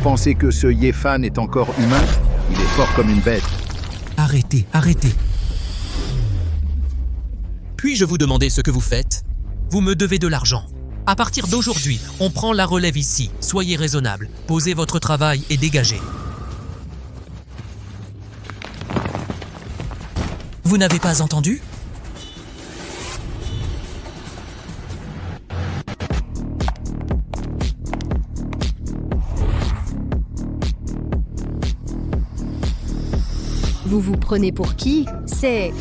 pensez que ce Yefan est encore humain? Il est fort comme une bête. Arrêtez, arrêtez. Puis-je vous demander ce que vous faites? Vous me devez de l'argent. À partir d'aujourd'hui, on prend la relève ici. Soyez raisonnable. Posez votre travail et dégagez. Vous n'avez pas entendu? Vous vous prenez pour qui? C'est...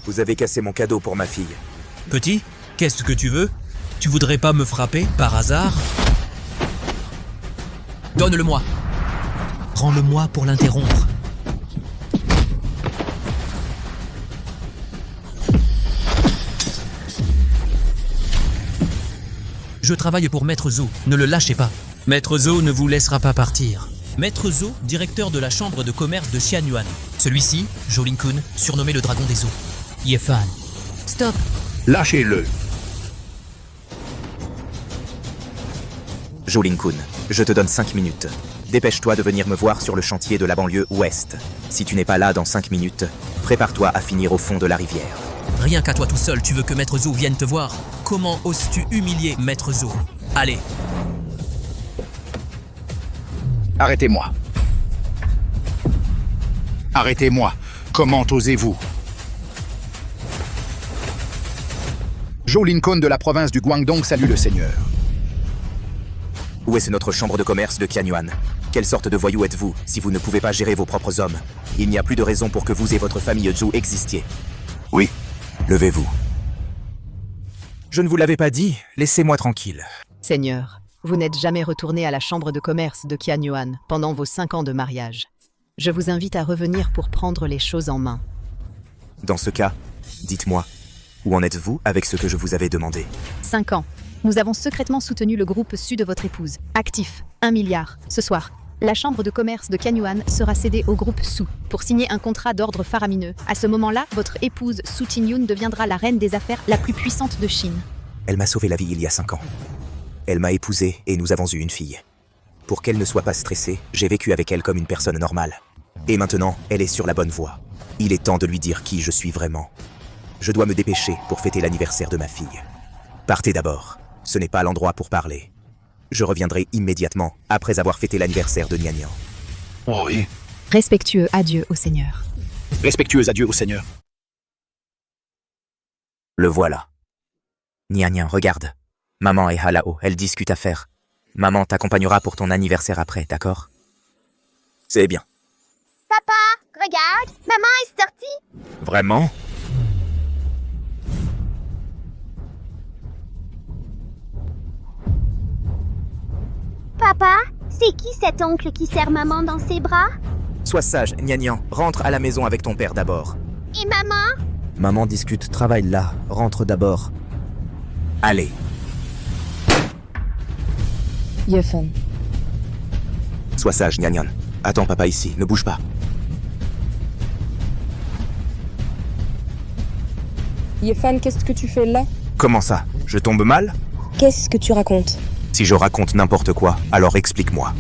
Vous avez cassé mon cadeau pour ma fille. Petit, qu'est-ce que tu veux? Tu voudrais pas me frapper, par hasard? Donne-le-moi. Rends-le-moi pour l'interrompre. Je travaille pour Maître Zhou, ne le lâchez pas. Maître Zhou ne vous laissera pas partir. Maître Zhou, directeur de la chambre de commerce de Xianyuan. Celui-ci, Jolin-kun, surnommé le dragon des eaux. Yefan. Stop. Lâchez-le. Jolin-kun, je te donne 5 minutes. Dépêche-toi de venir me voir sur le chantier de la banlieue ouest. Si tu n'es pas là dans 5 minutes, prépare-toi à finir au fond de la rivière. Rien qu'à toi tout seul, tu veux que Maître Zhou vienne te voir? Comment oses-tu humilier Maître Zhou? Allez. Arrêtez-moi. Arrêtez-moi. Comment osez-vous? Jolin-kun de la province du Guangdong salue le seigneur. Où est-ce notre chambre de commerce de Xianyuan? Quelle sorte de voyou êtes-vous si vous ne pouvez pas gérer vos propres hommes? Il n'y a plus de raison pour que vous et votre famille Zhou existiez. Oui. Levez-vous. Je ne vous l'avais pas dit, laissez-moi tranquille. Seigneur, vous n'êtes jamais retourné à la chambre de commerce de Xianyuan pendant vos 5 ans de mariage. Je vous invite à revenir pour prendre les choses en main. Dans ce cas, dites-moi, où en êtes-vous avec ce que je vous avais demandé? 5 ans. Nous avons secrètement soutenu le groupe Su de votre épouse. Actif, 1 milliard. Ce soir, la chambre de commerce de Xianyuan sera cédée au groupe Su pour signer un contrat d'ordre faramineux. À ce moment-là, votre épouse Su Qingyun deviendra la reine des affaires la plus puissante de Chine. Elle m'a sauvé la vie il y a 5 ans. Elle m'a épousé et nous avons eu une fille. Pour qu'elle ne soit pas stressée, j'ai vécu avec elle comme une personne normale. Et maintenant, elle est sur la bonne voie. Il est temps de lui dire qui je suis vraiment. Je dois me dépêcher pour fêter l'anniversaire de ma fille. Partez d'abord. Ce n'est pas l'endroit pour parler. Je reviendrai immédiatement après avoir fêté l'anniversaire de Nian. Oui. Respectueux adieu au Seigneur. Respectueux adieu au seigneur. Le voilà. Nian, regarde. Maman et Halao, elles discutent affaires. Maman t'accompagnera pour ton anniversaire après, d'accord? C'est bien. Papa, regarde, maman est sortie. Vraiment? Papa, c'est qui cet oncle qui serre maman dans ses bras? Sois sage, Nian, rentre à la maison avec ton père d'abord. Et maman? Maman discute travail là, rentre d'abord. Allez. Yefan. Sois sage, Nian. Attends papa ici, ne bouge pas. Yefan, qu'est-ce que tu fais là? Comment ça? Je tombe mal? Qu'est-ce que tu racontes? Si je raconte n'importe quoi, alors explique-moi.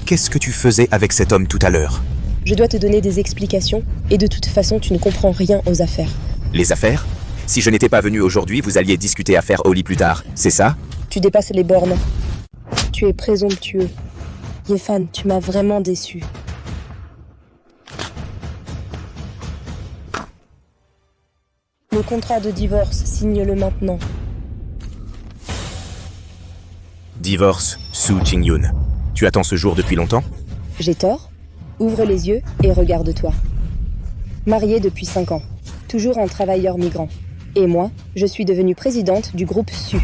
Qu'est-ce que tu faisais avec cet homme tout à l'heure? Je dois te donner des explications, et de toute façon, tu ne comprends rien aux affaires. Les affaires? Si je n'étais pas venu aujourd'hui, vous alliez discuter affaires au lit plus tard, c'est ça? Tu dépasses les bornes. Tu es présomptueux. Yefan, tu m'as vraiment déçu. Le contrat de divorce, signe-le maintenant. Divorce, Su Qingyun. Tu attends ce jour depuis longtemps? J'ai tort? Ouvre les yeux et regarde-toi. Mariée depuis 5 ans, toujours un travailleur migrant. Et moi, je suis devenue présidente du groupe Su.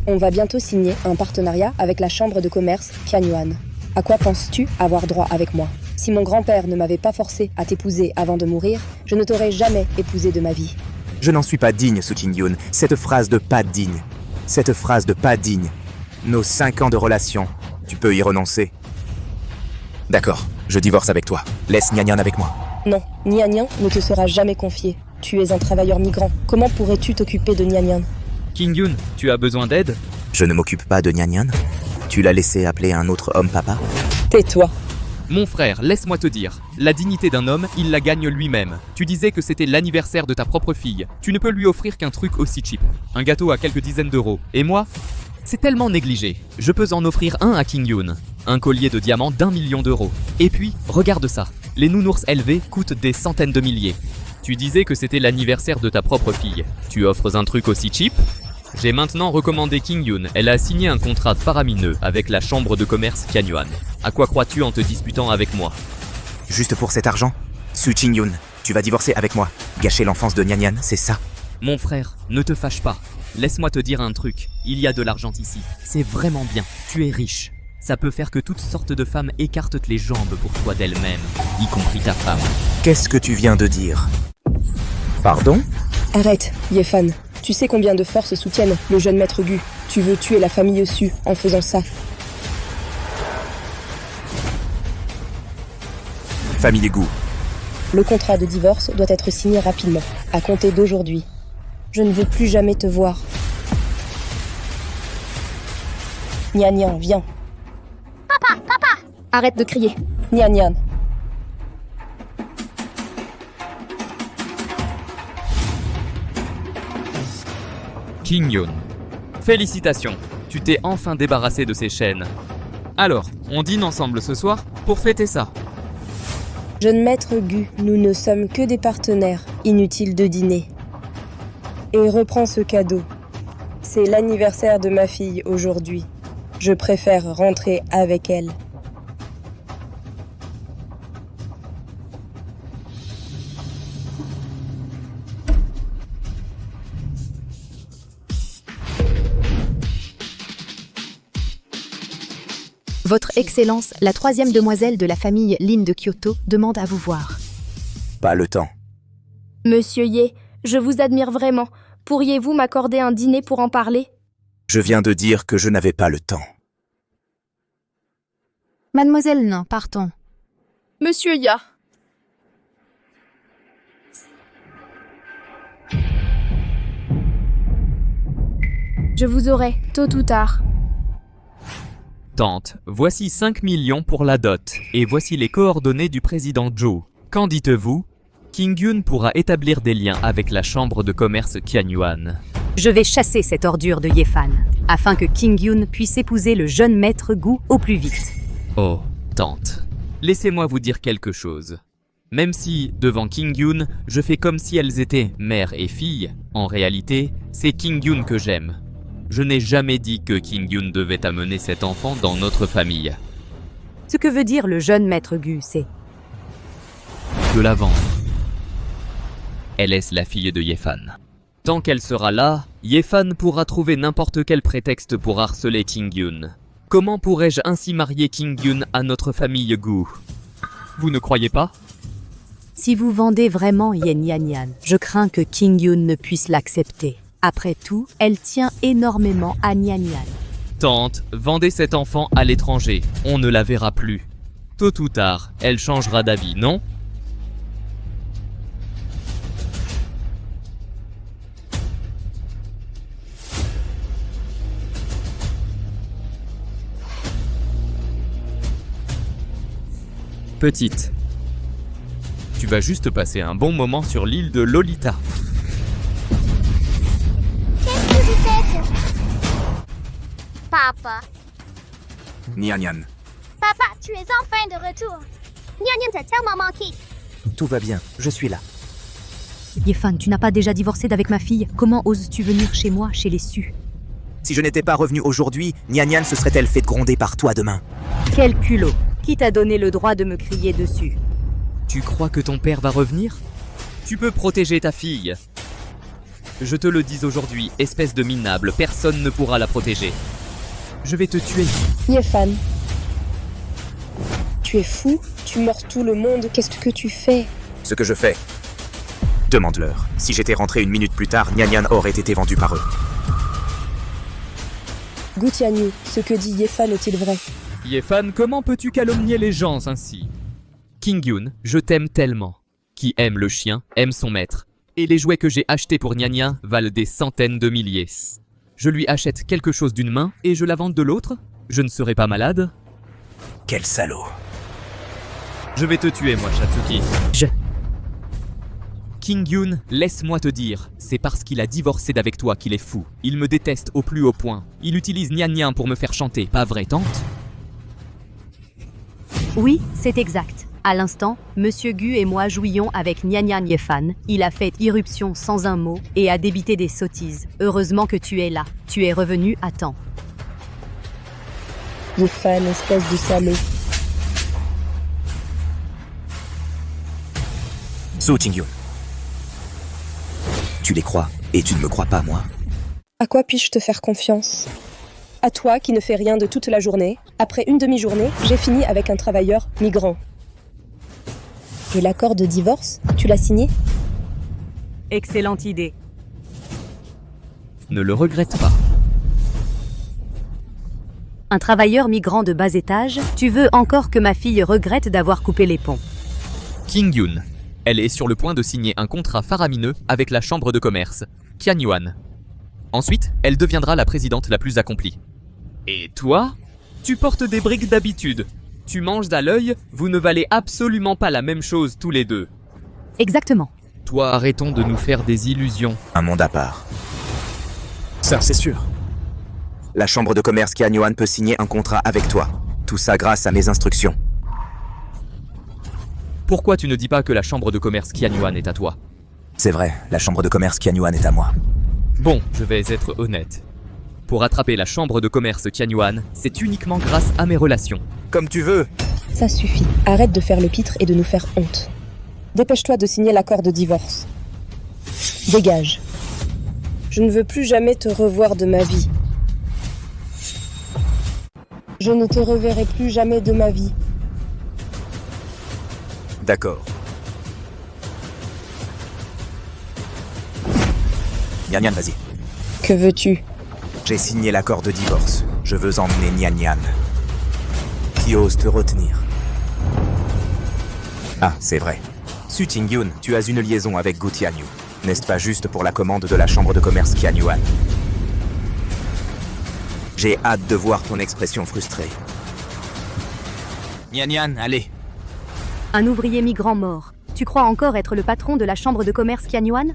On va bientôt signer un partenariat avec la chambre de commerce Xianyuan. À quoi penses-tu avoir droit avec moi? Si mon grand-père ne m'avait pas forcé à t'épouser avant de mourir, je ne t'aurais jamais épousé de ma vie. Je n'en suis pas digne, Su Qingyun. Cette phrase de pas digne. Cette phrase de pas digne. Nos 5 ans de relation, tu peux y renoncer? D'accord, je divorce avec toi. Laisse Nian avec moi. Non, Nian ne te sera jamais confié. Tu es un travailleur migrant. Comment pourrais-tu t'occuper de Nian? Qingyun, tu as besoin d'aide? Je ne m'occupe pas de Nian. Tu l'as laissé appeler un autre homme papa? Tais-toi. Mon frère, laisse-moi te dire, la dignité d'un homme, il la gagne lui-même. Tu disais que c'était l'anniversaire de ta propre fille. Tu ne peux lui offrir qu'un truc aussi cheap. Un gâteau à quelques dizaines d'euros. Et moi? C'est tellement négligé. Je peux en offrir un à King Yoon. Un collier de diamants d'1 million d'euros. Et puis, regarde ça. Les nounours élevés coûtent des centaines de milliers. Tu disais que c'était l'anniversaire de ta propre fille. Tu offres un truc aussi cheap? J'ai maintenant recommandé King Yoon. Elle a signé un contrat faramineux avec la chambre de commerce Kyanyuan. À quoi crois-tu en te disputant avec moi? Juste pour cet argent? Su Ching-Yoon, tu vas divorcer avec moi. Gâcher l'enfance de Nyan Nyan, c'est ça? Mon frère, ne te fâche pas. Laisse-moi te dire un truc. Il y a de l'argent ici. C'est vraiment bien. Tu es riche. Ça peut faire que toutes sortes de femmes écartent les jambes pour toi d'elles-mêmes, y compris ta femme. Qu'est-ce que tu viens de dire? Pardon? Arrête, Yefan. Tu sais combien de forces soutiennent le jeune maître Gu. Tu veux tuer la famille Su en faisant ça. Famille Gu. Le contrat de divorce doit être signé rapidement, à compter d'aujourd'hui. Je ne veux plus jamais te voir. Nyan Nyan, viens. Arrête de crier. Nyan Nyan. King Yoon. Félicitations, tu t'es enfin débarrassé de ces chaînes. Alors, on dîne ensemble ce soir pour fêter ça. Jeune maître Gu, nous ne sommes que des partenaires, inutile de dîner. Et reprends ce cadeau. C'est l'anniversaire de ma fille aujourd'hui. Je préfère rentrer avec elle. Votre Excellence, la 3e demoiselle de la famille Lin de Kyoto, demande à vous voir. Pas le temps. Monsieur Ye, je vous admire vraiment. Pourriez-vous m'accorder un dîner pour en parler? Je viens de dire que je n'avais pas le temps. Mademoiselle Nain, partons. Monsieur Ya. Je vous aurai, tôt ou tard. Tante, voici 5 millions pour la dot, et voici les coordonnées du président Joe. Qu'en dites-vous? King Yoon pourra établir des liens avec la chambre de commerce Kyanyuan. Je vais chasser cette ordure de Yefan, afin que King Yoon puisse épouser le jeune maître Gu au plus vite. Oh, tante, laissez-moi vous dire quelque chose. Même si, devant King Yoon, je fais comme si elles étaient mère et fille, en réalité, c'est King Yoon que j'aime. Je n'ai jamais dit que King Yoon devait amener cet enfant dans notre famille. Ce que veut dire le jeune maître Gu, c'est... De la vendre. Elle est la fille de Yefan. Tant qu'elle sera là, Yefan pourra trouver n'importe quel prétexte pour harceler King Yoon. Comment pourrais-je ainsi marier King Yoon à notre famille Gu? Vous ne croyez pas? Si vous vendez vraiment Yen Yan Yan, je crains que King Yoon ne puisse l'accepter. Après tout, elle tient énormément à Nyan Nyan. Tante, vendez cet enfant à l'étranger, on ne la verra plus. Tôt ou tard, elle changera d'avis, non? Petite, tu vas juste passer un bon moment sur l'île de Lolita. Qu'est-ce que vous faites? Papa. Nyan Nyan. Papa, tu es enfin de retour. Nyan Nyan t'a tellement manqué. Tout va bien, je suis là. Yefan, tu n'as pas déjà divorcé d'avec ma fille? Comment oses-tu venir chez moi, chez les Su? Si je n'étais pas revenu aujourd'hui, Nyan Nyan se serait-elle fait gronder par toi demain? Quel culot! Qui t'a donné le droit de me crier dessus? Tu crois que ton père va revenir? Tu peux protéger ta fille. Je te le dis aujourd'hui, espèce de minable, personne ne pourra la protéger. Je vais te tuer. Yefan. Tu es fou? Tu mords tout le monde. Qu'est-ce que tu fais? Ce que je fais. Demande-leur. Si j'étais rentré une minute plus tard, Nyan Nyan aurait été vendu par eux. Gu Tianyu, ce que dit Yefan est-il vrai? Yefan, comment peux-tu calomnier les gens ainsi? King Yoon, je t'aime tellement. Qui aime le chien, aime son maître. Et les jouets que j'ai achetés pour Nyan Nyan valent des centaines de milliers. Je lui achète quelque chose d'une main et je la vends de l'autre? Je ne serai pas malade? Quel salaud. Je vais te tuer, moi, Chatsuki. Je. King Yoon, laisse-moi te dire, c'est parce qu'il a divorcé d'avec toi qu'il est fou. Il me déteste au plus haut point. Il utilise Nyan Nyan pour me faire chanter, pas vrai, tante? Oui, c'est exact. À l'instant, Monsieur Gu et moi jouions avec Nyan Nyan Yefan. Il a fait irruption sans un mot et a débité des sottises. Heureusement que tu es là. Tu es revenu à temps. Yefan, espèce de salaud. Su Qingyun. Tu les crois, et tu ne me crois pas, moi. À quoi puis-je te faire confiance? À toi qui ne fais rien de toute la journée. Après une demi-journée, j'ai fini avec un travailleur migrant. Et l'accord de divorce, tu l'as signé? Excellente idée. Ne le regrette pas. Un travailleur migrant de bas étage, tu veux encore que ma fille regrette d'avoir coupé les ponts. King Yoon. Elle est sur le point de signer un contrat faramineux avec la chambre de commerce, Qianyuan. Ensuite, elle deviendra la présidente la plus accomplie. Et toi? Tu portes des briques d'habitude. Tu manges à l'œil, vous ne valez absolument pas la même chose tous les deux. Exactement. Toi, arrêtons de nous faire des illusions. Un monde à part. Ça, c'est sûr. La chambre de commerce Qianyuan peut signer un contrat avec toi. Tout ça grâce à mes instructions. Pourquoi tu ne dis pas que la chambre de commerce Qianyuan est à toi? C'est vrai, la chambre de commerce Qianyuan est à moi. Bon, je vais être honnête. Pour attraper la chambre de commerce Qianyuan, c'est uniquement grâce à mes relations. Comme tu veux. Ça suffit. Arrête de faire le pitre et de nous faire honte. Dépêche-toi de signer l'accord de divorce. Dégage. Je ne veux plus jamais te revoir de ma vie. Je ne te reverrai plus jamais de ma vie. D'accord. Nyan Nyan, vas-y. Que veux-tu? J'ai signé l'accord de divorce. Je veux emmener Nyan Nyan. Qui ose te retenir? Ah, c'est vrai. Su Qingyun, tu as une liaison avec Gu Tianyu. N'est-ce pas juste pour la commande de la chambre de commerce Qianyuan? J'ai hâte de voir ton expression frustrée. Nyan Nyan, allez. Un ouvrier migrant mort. Tu crois encore être le patron de la chambre de commerce Qianyuan?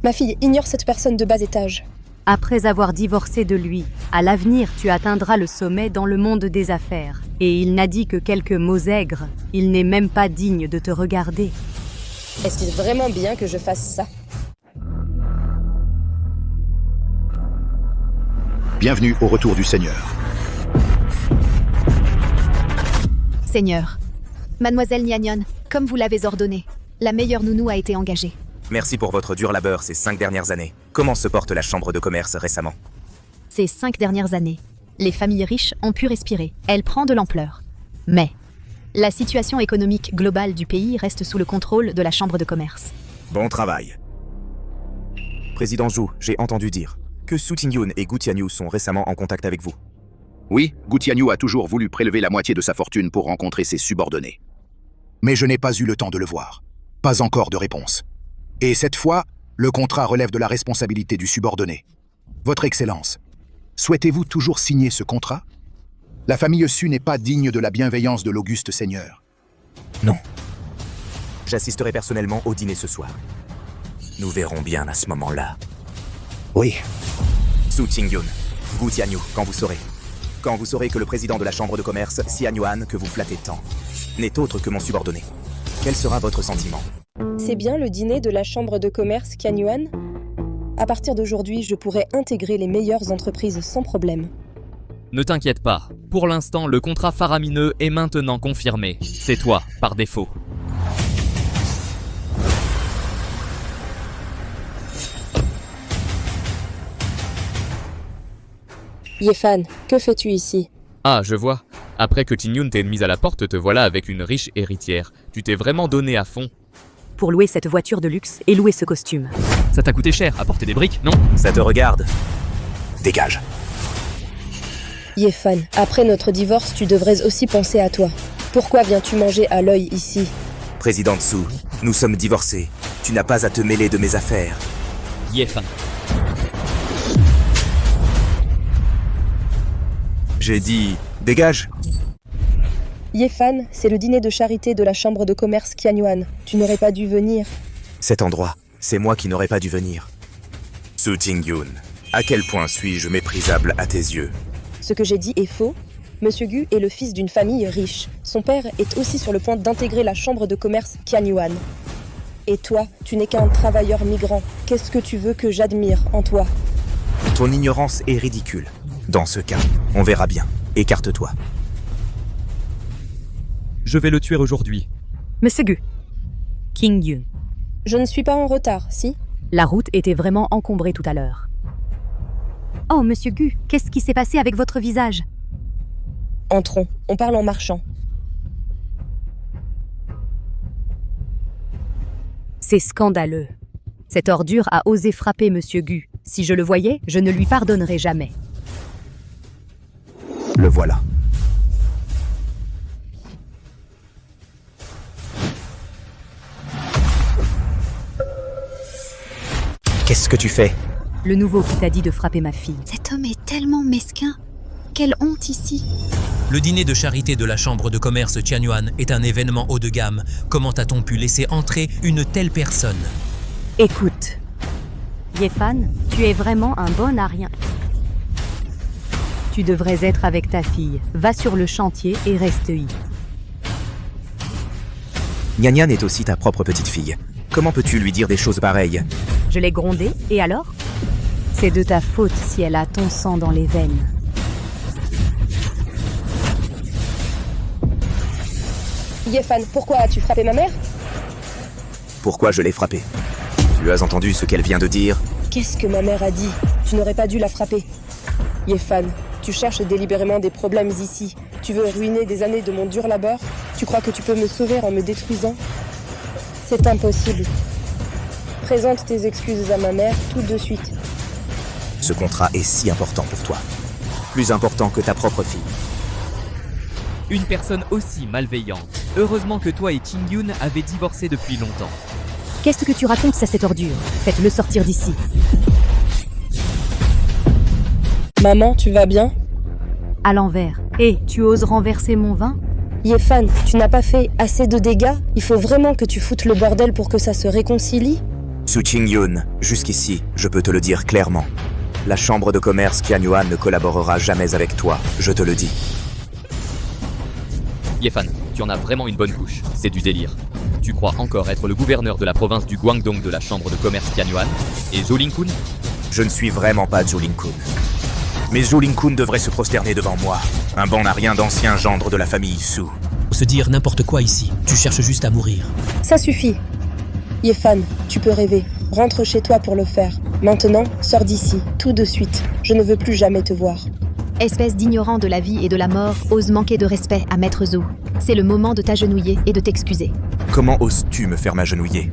Ma fille, ignore cette personne de bas étage. Après avoir divorcé de lui, à l'avenir tu atteindras le sommet dans le monde des affaires. Et il n'a dit que quelques mots aigres. Il n'est même pas digne de te regarder. Est-ce vraiment bien que je fasse ça? Bienvenue au retour du Seigneur. Seigneur. Mademoiselle Nyan Nyan, comme vous l'avez ordonné, la meilleure nounou a été engagée. Merci pour votre dur labeur ces 5 dernières années. Comment se porte la chambre de commerce récemment? Ces 5 dernières années, les familles riches ont pu respirer. Elle prend de l'ampleur. Mais la situation économique globale du pays reste sous le contrôle de la chambre de commerce. Bon travail. Président Zhu, j'ai entendu dire que Su Qingyun et Gu Tianyu sont récemment en contact avec vous. Oui, Gu Tianyu a toujours voulu prélever la moitié de sa fortune pour rencontrer ses subordonnés. Mais je n'ai pas eu le temps de le voir. Pas encore de réponse. Et cette fois, le contrat relève de la responsabilité du subordonné. Votre Excellence, souhaitez-vous toujours signer ce contrat? La famille Su n'est pas digne de la bienveillance de l'auguste Seigneur. Non. J'assisterai personnellement au dîner ce soir. Nous verrons bien à ce moment-là. Oui. Su Qingyun, Gu Tianyu, quand vous saurez. Quand vous saurez que le président de la chambre de commerce, Qianyuan, que vous flattez tant, n'est autre que mon subordonné. Quel sera votre sentiment? C'est bien le dîner de la chambre de commerce Qianyuan? À partir d'aujourd'hui, je pourrai intégrer les meilleures entreprises sans problème. Ne t'inquiète pas. Pour l'instant, le contrat faramineux est maintenant confirmé. C'est toi, par défaut. Yefan, que fais-tu ici? Ah, je vois. Après que Qingyun t'ait mise à la porte, te voilà avec une riche héritière. Tu t'es vraiment donné à fond. Pour louer cette voiture de luxe et louer ce costume. Ça t'a coûté cher, apporter des briques, non? Ça te regarde. Dégage. Yefan, après notre divorce, tu devrais aussi penser à toi. Pourquoi viens-tu manger à l'œil ici? Président Tsu, nous sommes divorcés. Tu n'as pas à te mêler de mes affaires. Yefan. J'ai dit dégage. Yefan, c'est le dîner de charité de la chambre de commerce Qianyuan. Tu n'aurais pas dû venir. Cet endroit, c'est moi qui n'aurais pas dû venir. Su Tingyun, à quel point suis-je méprisable à tes yeux? Ce que j'ai dit est faux. Monsieur Gu est le fils d'une famille riche. Son père est aussi sur le point d'intégrer la chambre de commerce Qianyuan. Et toi, tu n'es qu'un travailleur migrant. Qu'est-ce que tu veux que j'admire en toi? Ton ignorance est ridicule. Dans ce cas, on verra bien. Écarte-toi. Je vais le tuer aujourd'hui. Monsieur Gu. King Yun. Je ne suis pas en retard, si? La route était vraiment encombrée tout à l'heure. Oh, monsieur Gu, qu'est-ce qui s'est passé avec votre visage? Entrons, on parle en marchant. C'est scandaleux. Cette ordure a osé frapper monsieur Gu. Si je le voyais, je ne lui pardonnerais jamais. Le voilà. Qu'est-ce que tu fais? Le nouveau qui t'a dit de frapper ma fille. Cet homme est tellement mesquin. Quelle honte ici. Le dîner de charité de la chambre de commerce Qianyuan est un événement haut de gamme. Comment a-t-on pu laisser entrer une telle personne? Écoute. Yefan, tu es vraiment un bon à rien. Tu devrais être avec ta fille. Va sur le chantier et reste y. Nyan est aussi ta propre petite fille. Comment peux-tu lui dire des choses pareilles? Je l'ai grondée, et alors? C'est de ta faute si elle a ton sang dans les veines. Yefan, pourquoi as-tu frappé ma mère? Pourquoi je l'ai frappée? Tu as entendu ce qu'elle vient de dire? Qu'est-ce que ma mère a dit? Tu n'aurais pas dû la frapper. Yefan, tu cherches délibérément des problèmes ici. Tu veux ruiner des années de mon dur labeur? Tu crois que tu peux me sauver en me détruisant? C'est impossible. Présente tes excuses à ma mère tout de suite. Ce contrat est si important pour toi. Plus important que ta propre fille. Une personne aussi malveillante. Heureusement que toi et King Yun avez divorcé depuis longtemps. Qu'est-ce que tu racontes, ça, cette ordure? Faites-le sortir d'ici. Maman, tu vas bien? À l'envers. Et tu oses renverser mon vin? Yefan, tu n'as pas fait assez de dégâts? Il faut vraiment que tu foutes le bordel pour que ça se réconcilie? Su Tingyun, jusqu'ici, je peux te le dire clairement. La chambre de commerce Qianyuan ne collaborera jamais avec toi, je te le dis. Yefan, tu en as vraiment une bonne couche. C'est du délire. Tu crois encore être le gouverneur de la province du Guangdong de la chambre de commerce Qianyuan? Et Zhou Lingkun? Je ne suis vraiment pas Zhou Lingkun. Mais Zhou Lingkun devrait se prosterner devant moi. Un bon à rien d'ancien gendre de la famille Su. Faut se dire n'importe quoi ici. Tu cherches juste à mourir. Ça suffit. Yefan, tu peux rêver. Rentre chez toi pour le faire. Maintenant, sors d'ici, tout de suite. Je ne veux plus jamais te voir. Espèce d'ignorant de la vie et de la mort, ose manquer de respect à Maître Zhou. C'est le moment de t'agenouiller et de t'excuser. Comment oses-tu me faire m'agenouiller?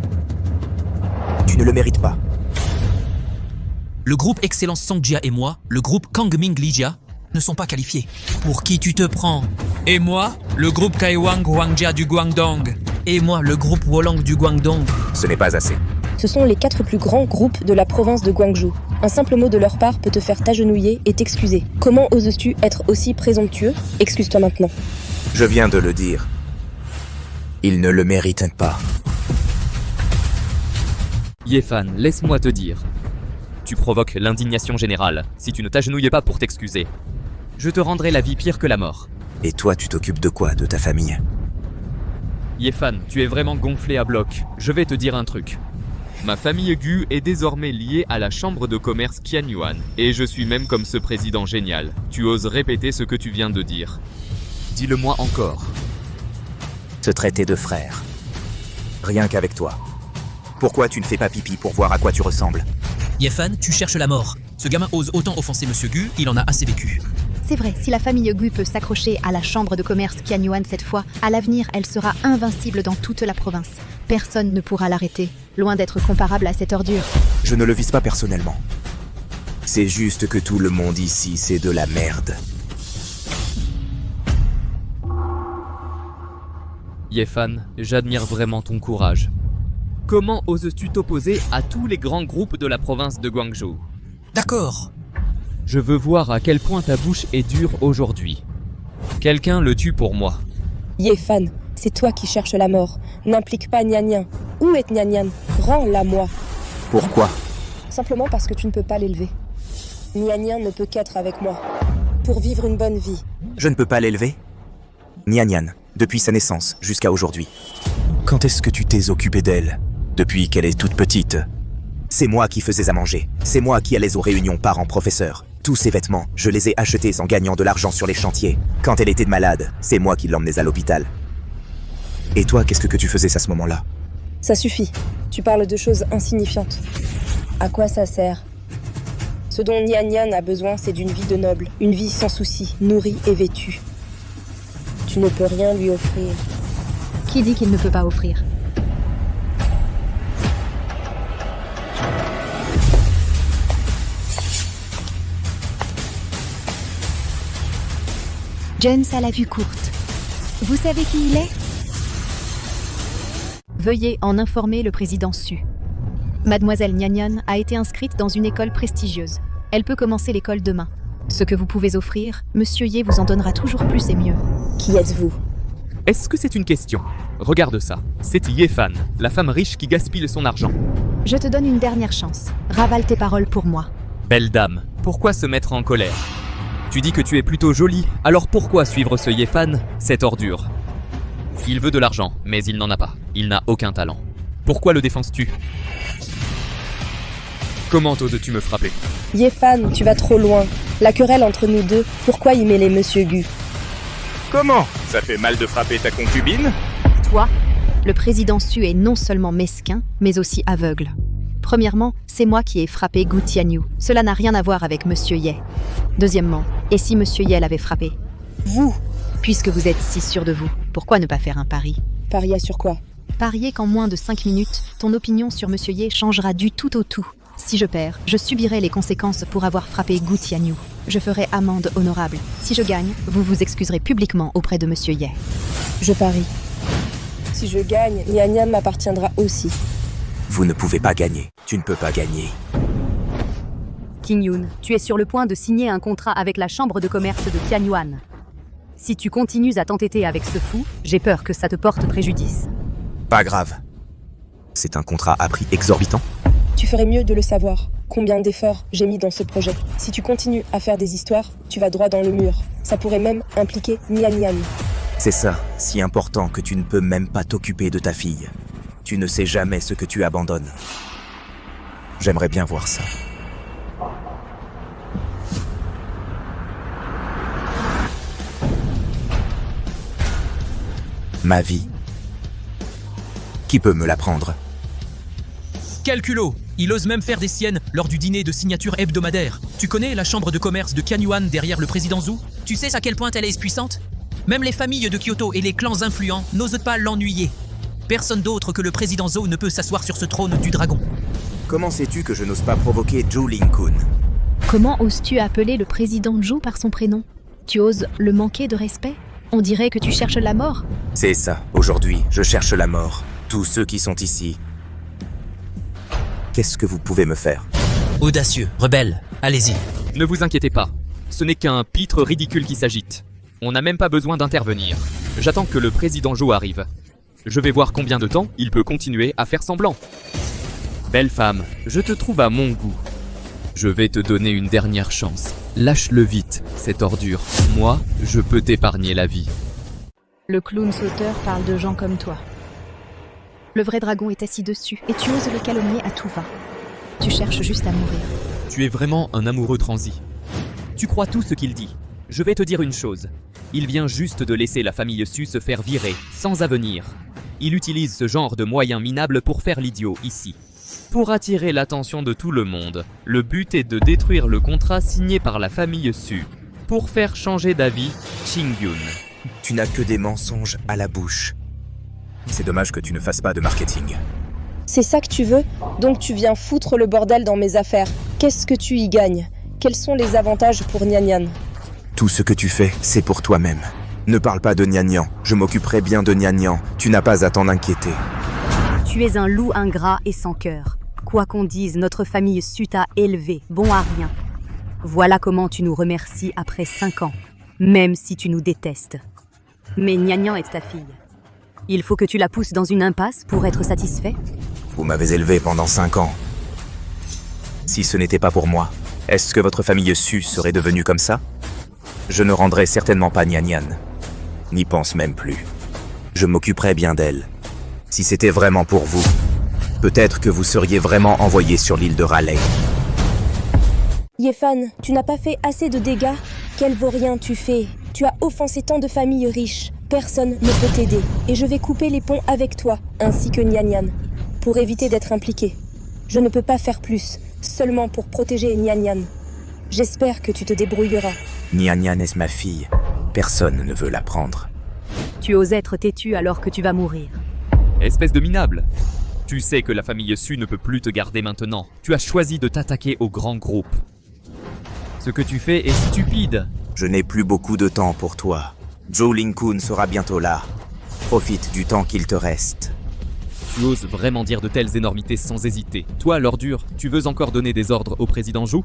Tu ne le mérites pas. Le groupe Excellence Songjia et moi, le groupe Kangming Lijia, ne sont pas qualifiés. Pour qui tu te prends? Et moi, le groupe Kaiwang Huangjia du Guangdong. Et moi, le groupe Wolang du Guangdong. Ce n'est pas assez. Ce sont les 4 plus grands groupes de la province de Guangzhou. Un simple mot de leur part peut te faire t'agenouiller et t'excuser. Comment oses-tu être aussi présomptueux? Excuse-toi maintenant. Je viens de le dire. Ils ne le méritent pas. Yefan, laisse-moi te dire. Tu provoques l'indignation générale si tu ne t'agenouilles pas pour t'excuser. Je te rendrai la vie pire que la mort. Et toi, tu t'occupes de quoi, de ta famille? Yefan, tu es vraiment gonflé à bloc. Je vais te dire un truc. Ma famille Gu est désormais liée à la chambre de commerce Qianyuan. Et je suis même comme ce président génial. Tu oses répéter ce que tu viens de dire. Dis-le-moi encore. Se traiter de frère. Rien qu'avec toi. Pourquoi tu ne fais pas pipi pour voir à quoi tu ressembles? Yefan, tu cherches la mort. Ce gamin ose autant offenser Monsieur Gu, il en a assez vécu. C'est vrai, si la famille Gu peut s'accrocher à la chambre de commerce Qianyuan cette fois, à l'avenir, elle sera invincible dans toute la province. Personne ne pourra l'arrêter, loin d'être comparable à cette ordure. Je ne le vise pas personnellement. C'est juste que tout le monde ici, c'est de la merde. Yefan, j'admire vraiment ton courage. Comment oses-tu t'opposer à tous les grands groupes de la province de Guangzhou? D'accord. Je veux voir à quel point ta bouche est dure aujourd'hui. Quelqu'un le tue pour moi. Yefan, c'est toi qui cherches la mort. N'implique pas Nyan. Où est Nyan? Rends-la moi. Pourquoi? Simplement parce que tu ne peux pas l'élever. Nyan ne peut qu'être avec moi. Pour vivre une bonne vie. Je ne peux pas l'élever? Nyan, depuis sa naissance jusqu'à aujourd'hui. Quand est-ce que tu t'es occupé d'elle? Depuis qu'elle est toute petite. C'est moi qui faisais à manger. C'est moi qui allais aux réunions parents-professeurs. Tous ses vêtements, je les ai achetés en gagnant de l'argent sur les chantiers. Quand elle était malade, c'est moi qui l'emmenais à l'hôpital. Et toi, qu'est-ce que tu faisais à ce moment-là? Ça suffit. Tu parles de choses insignifiantes. À quoi ça sert? Ce dont Nyan a besoin, c'est d'une vie de noble. Une vie sans soucis, nourrie et vêtue. Tu ne peux rien lui offrir. Qui dit qu'il ne peut pas offrir? James a la vue courte. Vous savez qui il est? Veuillez en informer le président Su. Mademoiselle Nyan a été inscrite dans une école prestigieuse. Elle peut commencer l'école demain. Ce que vous pouvez offrir, Monsieur Ye vous en donnera toujours plus et mieux. Qui êtes-vous? Est-ce que c'est une question? Regarde ça. C'est Yefan, la femme riche qui gaspille son argent. Je te donne une dernière chance. Ravale tes paroles pour moi. Belle dame, pourquoi se mettre en colère? Tu dis que tu es plutôt jolie, alors pourquoi suivre ce Yefan, cette ordure? Il veut de l'argent, mais il n'en a pas. Il n'a aucun talent. Pourquoi le défenses-tu? Comment oses-tu me frapper? Yefan, tu vas trop loin. La querelle entre nous deux, pourquoi y mêler Monsieur Gu? Comment? Ça fait mal de frapper ta concubine? Toi, le président Su est non seulement mesquin, mais aussi aveugle. Premièrement, c'est moi qui ai frappé Gu Tianyu. Cela n'a rien à voir avec Monsieur Ye. Deuxièmement, et si Monsieur Ye l'avait frappé? Vous? Puisque vous êtes si sûr de vous, pourquoi ne pas faire un pari? Parier sur quoi? Parier qu'en moins de 5 minutes, ton opinion sur Monsieur Ye changera du tout au tout. Si je perds, je subirai les conséquences pour avoir frappé Gu Tianyu. Je ferai amende honorable. Si je gagne, vous vous excuserez publiquement auprès de Monsieur Ye. Je parie. Si je gagne, Nyan m'appartiendra aussi. Vous ne pouvez pas gagner. Tu ne peux pas gagner. King Yoon, tu es sur le point de signer un contrat avec la chambre de commerce de Tianyuan. Si tu continues à t'entêter avec ce fou, j'ai peur que ça te porte préjudice. Pas grave. C'est un contrat à prix exorbitant. Tu ferais mieux de le savoir. Combien d'efforts j'ai mis dans ce projet. Si tu continues à faire des histoires, tu vas droit dans le mur. Ça pourrait même impliquer Nyan. C'est ça, si important que tu ne peux même pas t'occuper de ta fille. Tu ne sais jamais ce que tu abandonnes. J'aimerais bien voir ça. Ma vie. Qui peut me la prendre? Quel culot! Il ose même faire des siennes lors du dîner de signature hebdomadaire. Tu connais la chambre de commerce de Tianyuan derrière le président Zhu? Tu sais à quel point elle est puissante? Même les familles de Kyoto et les clans influents n'osent pas l'ennuyer. Personne d'autre que le président Zhou ne peut s'asseoir sur ce trône du dragon. Comment sais-tu que je n'ose pas provoquer Jolin-kun? Comment oses-tu appeler le président Zhou par son prénom? Tu oses le manquer de respect? On dirait que tu cherches la mort. C'est ça, aujourd'hui, je cherche la mort. Tous ceux qui sont ici. Qu'est-ce que vous pouvez me faire? Audacieux, rebelle, allez-y. Ne vous inquiétez pas. Ce n'est qu'un pitre ridicule qui s'agite. On n'a même pas besoin d'intervenir. J'attends que le président Zhou arrive. Je vais voir combien de temps il peut continuer à faire semblant. Belle femme, je te trouve à mon goût. Je vais te donner une dernière chance. Lâche-le vite, cette ordure. Moi, je peux t'épargner la vie. Le clown sauteur parle de gens comme toi. Le vrai dragon est assis dessus, et tu oses le calomnier à tout va. Tu cherches juste à mourir. Tu es vraiment un amoureux transi. Tu crois tout ce qu'il dit. Je vais te dire une chose. Il vient juste de laisser la famille Su se faire virer, sans avenir. Il utilise ce genre de moyens minables pour faire l'idiot ici. Pour attirer l'attention de tout le monde, le but est de détruire le contrat signé par la famille Su. Pour faire changer d'avis, Ching-Yun. Tu n'as que des mensonges à la bouche. C'est dommage que tu ne fasses pas de marketing. C'est ça que tu veux? Donc tu viens foutre le bordel dans mes affaires. Qu'est-ce que tu y gagnes? Quels sont les avantages pour Nyan? Tout ce que tu fais, c'est pour toi-même. Ne parle pas de Nyan. Je m'occuperai bien de Nyan. Tu n'as pas à t'en inquiéter. Tu es un loup ingrat et sans cœur. Quoi qu'on dise, notre famille Su t'a élevé, bon à rien. Voilà comment tu nous remercies après 5 ans, même si tu nous détestes. Mais Nian est ta fille. Il faut que tu la pousses dans une impasse pour être satisfait? Vous m'avez élevé pendant 5 ans. Si ce n'était pas pour moi, est-ce que votre famille Su serait devenue comme ça? Je ne rendrai certainement pas Nian. N'y pense même plus. Je m'occuperai bien d'elle. Si c'était vraiment pour vous, peut-être que vous seriez vraiment envoyé sur l'île de Raleigh. Yefan, tu n'as pas fait assez de dégâts? Quel vaurien tu fais? Tu as offensé tant de familles riches. Personne ne peut t'aider. Et je vais couper les ponts avec toi, ainsi que Nian, pour éviter d'être impliqué. Je ne peux pas faire plus, seulement pour protéger Nian. J'espère que tu te débrouilleras. Nian est ma fille. Personne ne veut la prendre. Tu oses être têtu alors que tu vas mourir. Espèce de minable. Tu sais que la famille Su ne peut plus te garder maintenant. Tu as choisi de t'attaquer au grand groupe. Ce que tu fais est stupide. Je n'ai plus beaucoup de temps pour toi. Jolin-kun sera bientôt là. Profite du temps qu'il te reste. Tu oses vraiment dire de telles énormités sans hésiter. Toi, l'ordure, tu veux encore donner des ordres au président Zhou?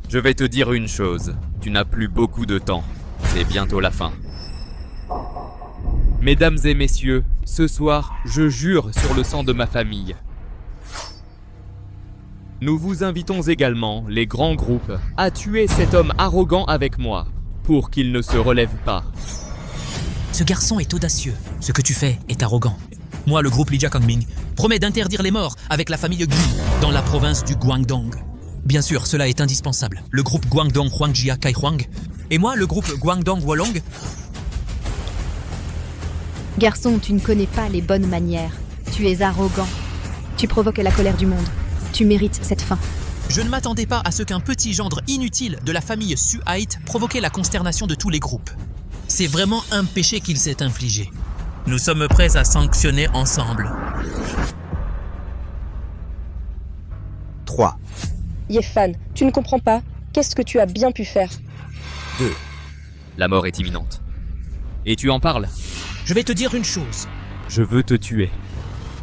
Je vais te dire une chose. Tu n'as plus beaucoup de temps. C'est bientôt la fin. Mesdames et messieurs, ce soir, je jure sur le sang de ma famille. Nous vous invitons également, les grands groupes, à tuer cet homme arrogant avec moi, pour qu'il ne se relève pas. Ce garçon est audacieux. Ce que tu fais est arrogant. Moi, le groupe Lijia Kongming, promet d'interdire les morts avec la famille Gu dans la province du Guangdong. Bien sûr, cela est indispensable. Le groupe Guangdong Huangjia Kai Huang et moi, le groupe Guangdong Wolong. Garçon, tu ne connais pas les bonnes manières. Tu es arrogant. Tu provoques la colère du monde. Tu mérites cette fin. Je ne m'attendais pas à ce qu'un petit gendre inutile de la famille Suhait provoquait la consternation de tous les groupes. C'est vraiment un péché qu'il s'est infligé. Nous sommes prêts à sanctionner ensemble. 3. Yefan, tu ne comprends pas. Qu'est-ce que tu as bien pu faire? 2. La mort est imminente. Et tu en parles? Je vais te dire une chose. Je veux te tuer.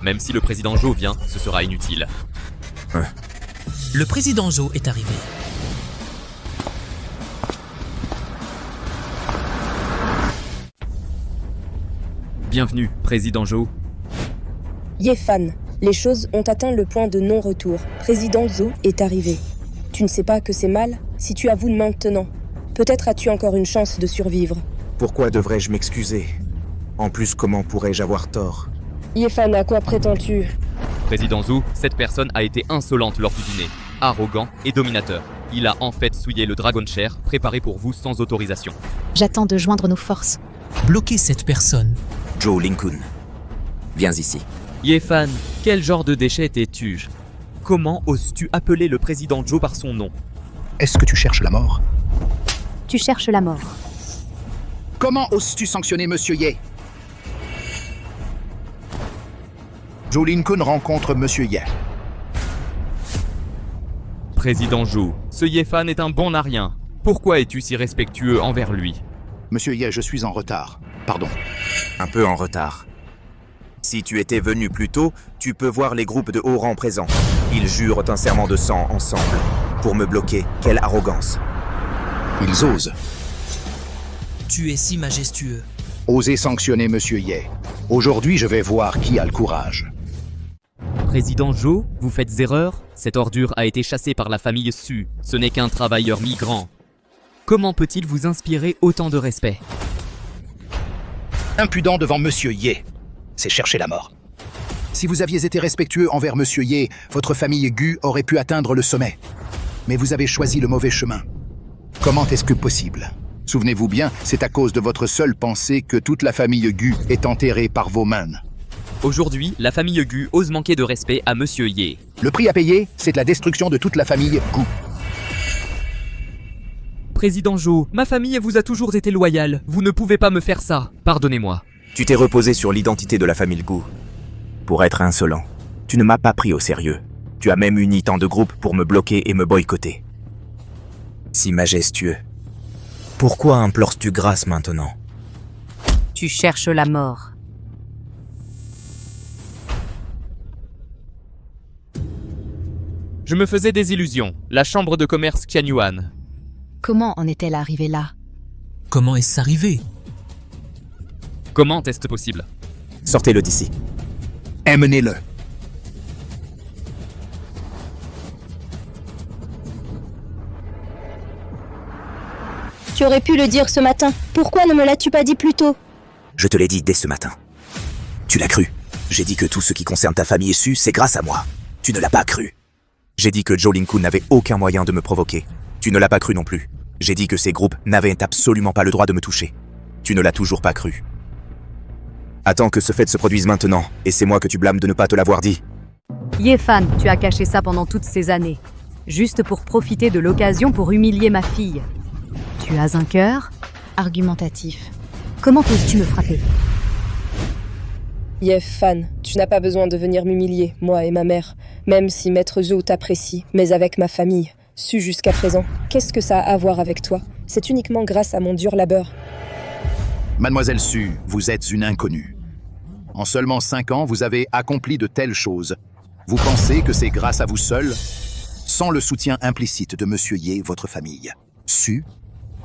Même si le président Zhou vient, ce sera inutile. Le président Zhou est arrivé. Bienvenue, président Zhou. Yefan, les choses ont atteint le point de non-retour. Président Zhou est arrivé. Tu ne sais pas que c'est mal? Si tu avoues maintenant, peut-être as-tu encore une chance de survivre. Pourquoi devrais-je m'excuser? En plus, comment pourrais-je avoir tort? Yefan, à quoi prétends-tu? Président Zhou, cette personne a été insolente lors du dîner, arrogant et dominateur. Il a en fait souillé le Dragon Chair, préparé pour vous sans autorisation. J'attends de joindre nos forces. Bloquez cette personne. Jolin-kun, viens ici. Yefan, quel genre de déchet t'es-tu? Comment oses-tu appeler le président Zhou par son nom? Est-ce que tu cherches la mort? Tu cherches la mort. Comment oses-tu sanctionner Monsieur Ye? Jolin-kun rencontre Monsieur Ye. Président Zhou, ce Yefan est un bon à rien. Pourquoi es-tu si respectueux envers lui? Monsieur Ye, je suis en retard. Pardon. Un peu en retard. Si tu étais venu plus tôt, tu peux voir les groupes de haut rang présents. Ils jurent un serment de sang ensemble. Pour me bloquer, quelle arrogance. Ils osent. Tu es si majestueux. Osez sanctionner Monsieur Ye. Aujourd'hui, je vais voir qui a le courage. Président Zhou, vous faites erreur? Cette ordure a été chassée par la famille Su. Ce n'est qu'un travailleur migrant. Comment peut-il vous inspirer autant de respect? Impudent devant Monsieur Ye, c'est chercher la mort. Si vous aviez été respectueux envers Monsieur Ye, votre famille Gu aurait pu atteindre le sommet. Mais vous avez choisi le mauvais chemin. Comment est-ce que possible? Souvenez-vous bien, c'est à cause de votre seule pensée que toute la famille Gu est enterrée par vos mains. Aujourd'hui, la famille Gu ose manquer de respect à Monsieur Ye. Le prix à payer, c'est de la destruction de toute la famille Gu. Président Zhou, ma famille vous a toujours été loyale. Vous ne pouvez pas me faire ça. Pardonnez-moi. Tu t'es reposé sur l'identité de la famille Gu. Pour être insolent, tu ne m'as pas pris au sérieux. Tu as même uni tant de groupes pour me bloquer et me boycotter. Si majestueux. Pourquoi implores-tu grâce maintenant? Tu cherches la mort. Je me faisais des illusions. La chambre de commerce Qianyuan. Comment en est-elle arrivée là? Comment est-ce arrivé? Comment est-ce possible? Sortez-le d'ici. Emmenez-le. Tu aurais pu le dire ce matin. Pourquoi ne me l'as-tu pas dit plus tôt? Je te l'ai dit dès ce matin. Tu l'as cru. J'ai dit que tout ce qui concerne ta famille est su, c'est grâce à moi. Tu ne l'as pas cru. J'ai dit que Jolin-kun n'avait aucun moyen de me provoquer. Tu ne l'as pas cru non plus. J'ai dit que ces groupes n'avaient absolument pas le droit de me toucher. Tu ne l'as toujours pas cru. Attends que ce fait se produise maintenant, et c'est moi que tu blâmes de ne pas te l'avoir dit. Yefan, tu as caché ça pendant toutes ces années. Juste pour profiter de l'occasion pour humilier ma fille. Tu as un cœur? Argumentatif. Comment oses-tu me frapper? Fan, tu n'as pas besoin de venir m'humilier, moi et ma mère. Même si Maître Zhou t'apprécie, mais avec ma famille. Su jusqu'à présent, qu'est-ce que ça a à voir avec toi? C'est uniquement grâce à mon dur labeur. Mademoiselle Su, vous êtes une inconnue. En seulement 5 ans, vous avez accompli de telles choses. Vous pensez que c'est grâce à vous seul? Sans le soutien implicite de Monsieur Ye, votre famille. Su,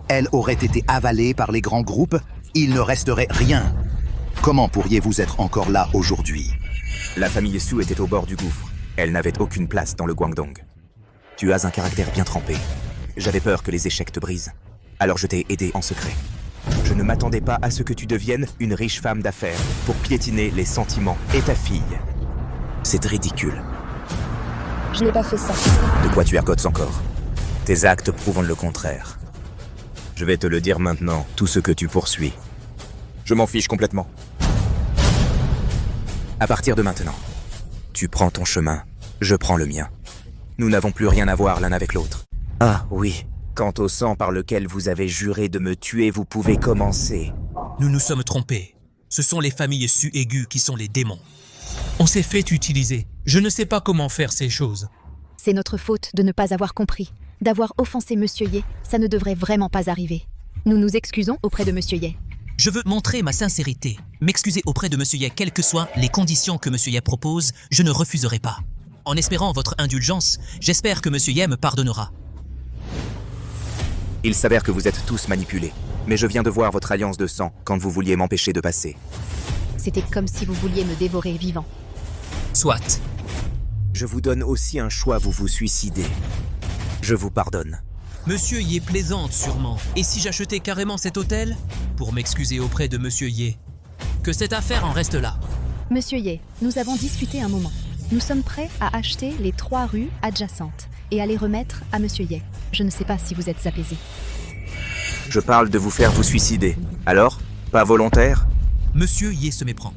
elle aurait été avalée par les grands groupes, il ne resterait rien. Comment pourriez-vous être encore là aujourd'hui? La famille Su était au bord du gouffre. Elle n'avait aucune place dans le Guangdong. Tu as un caractère bien trempé. J'avais peur que les échecs te brisent. Alors je t'ai aidé en secret. Je ne m'attendais pas à ce que tu deviennes une riche femme d'affaires pour piétiner les sentiments et ta fille. C'est ridicule. Je n'ai pas fait ça. De quoi tu accotes encore? Tes actes prouvent le contraire. Je vais te le dire maintenant, tout ce que tu poursuis. Je m'en fiche complètement. À partir de maintenant, tu prends ton chemin, je prends le mien. Nous n'avons plus rien à voir l'un avec l'autre. Ah oui, quant au sang par lequel vous avez juré de me tuer, vous pouvez commencer. Nous nous sommes trompés. Ce sont les familles Su et Gu qui sont les démons. On s'est fait utiliser. Je ne sais pas comment faire ces choses. C'est notre faute de ne pas avoir compris. D'avoir offensé Monsieur Ye, ça ne devrait vraiment pas arriver. Nous nous excusons auprès de Monsieur Ye. Je veux montrer ma sincérité. M'excuser auprès de Monsieur Ye, quelles que soient les conditions que Monsieur Ye propose, je ne refuserai pas. En espérant votre indulgence, j'espère que Monsieur Ye me pardonnera. Il s'avère que vous êtes tous manipulés. Mais je viens de voir votre alliance de sang quand vous vouliez m'empêcher de passer. C'était comme si vous vouliez me dévorer vivant. Soit. Je vous donne aussi un choix, vous vous suicidez. Je vous pardonne. Monsieur Ye plaisante sûrement. Et si j'achetais carrément cet hôtel? Pour m'excuser auprès de Monsieur Ye. Que cette affaire en reste là. Monsieur Ye, nous avons discuté un moment. Nous sommes prêts à acheter les 3 rues adjacentes et à les remettre à Monsieur Ye. Je ne sais pas si vous êtes apaisé. Je parle de vous faire vous suicider. Alors? Pas volontaire? Monsieur Ye se méprend.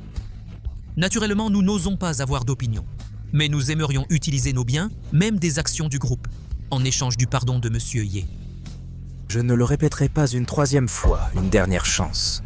Naturellement, nous n'osons pas avoir d'opinion. Mais nous aimerions utiliser nos biens, même des actions du groupe, en échange du pardon de Monsieur Ye. Je ne le répéterai pas une 3e fois, une dernière chance.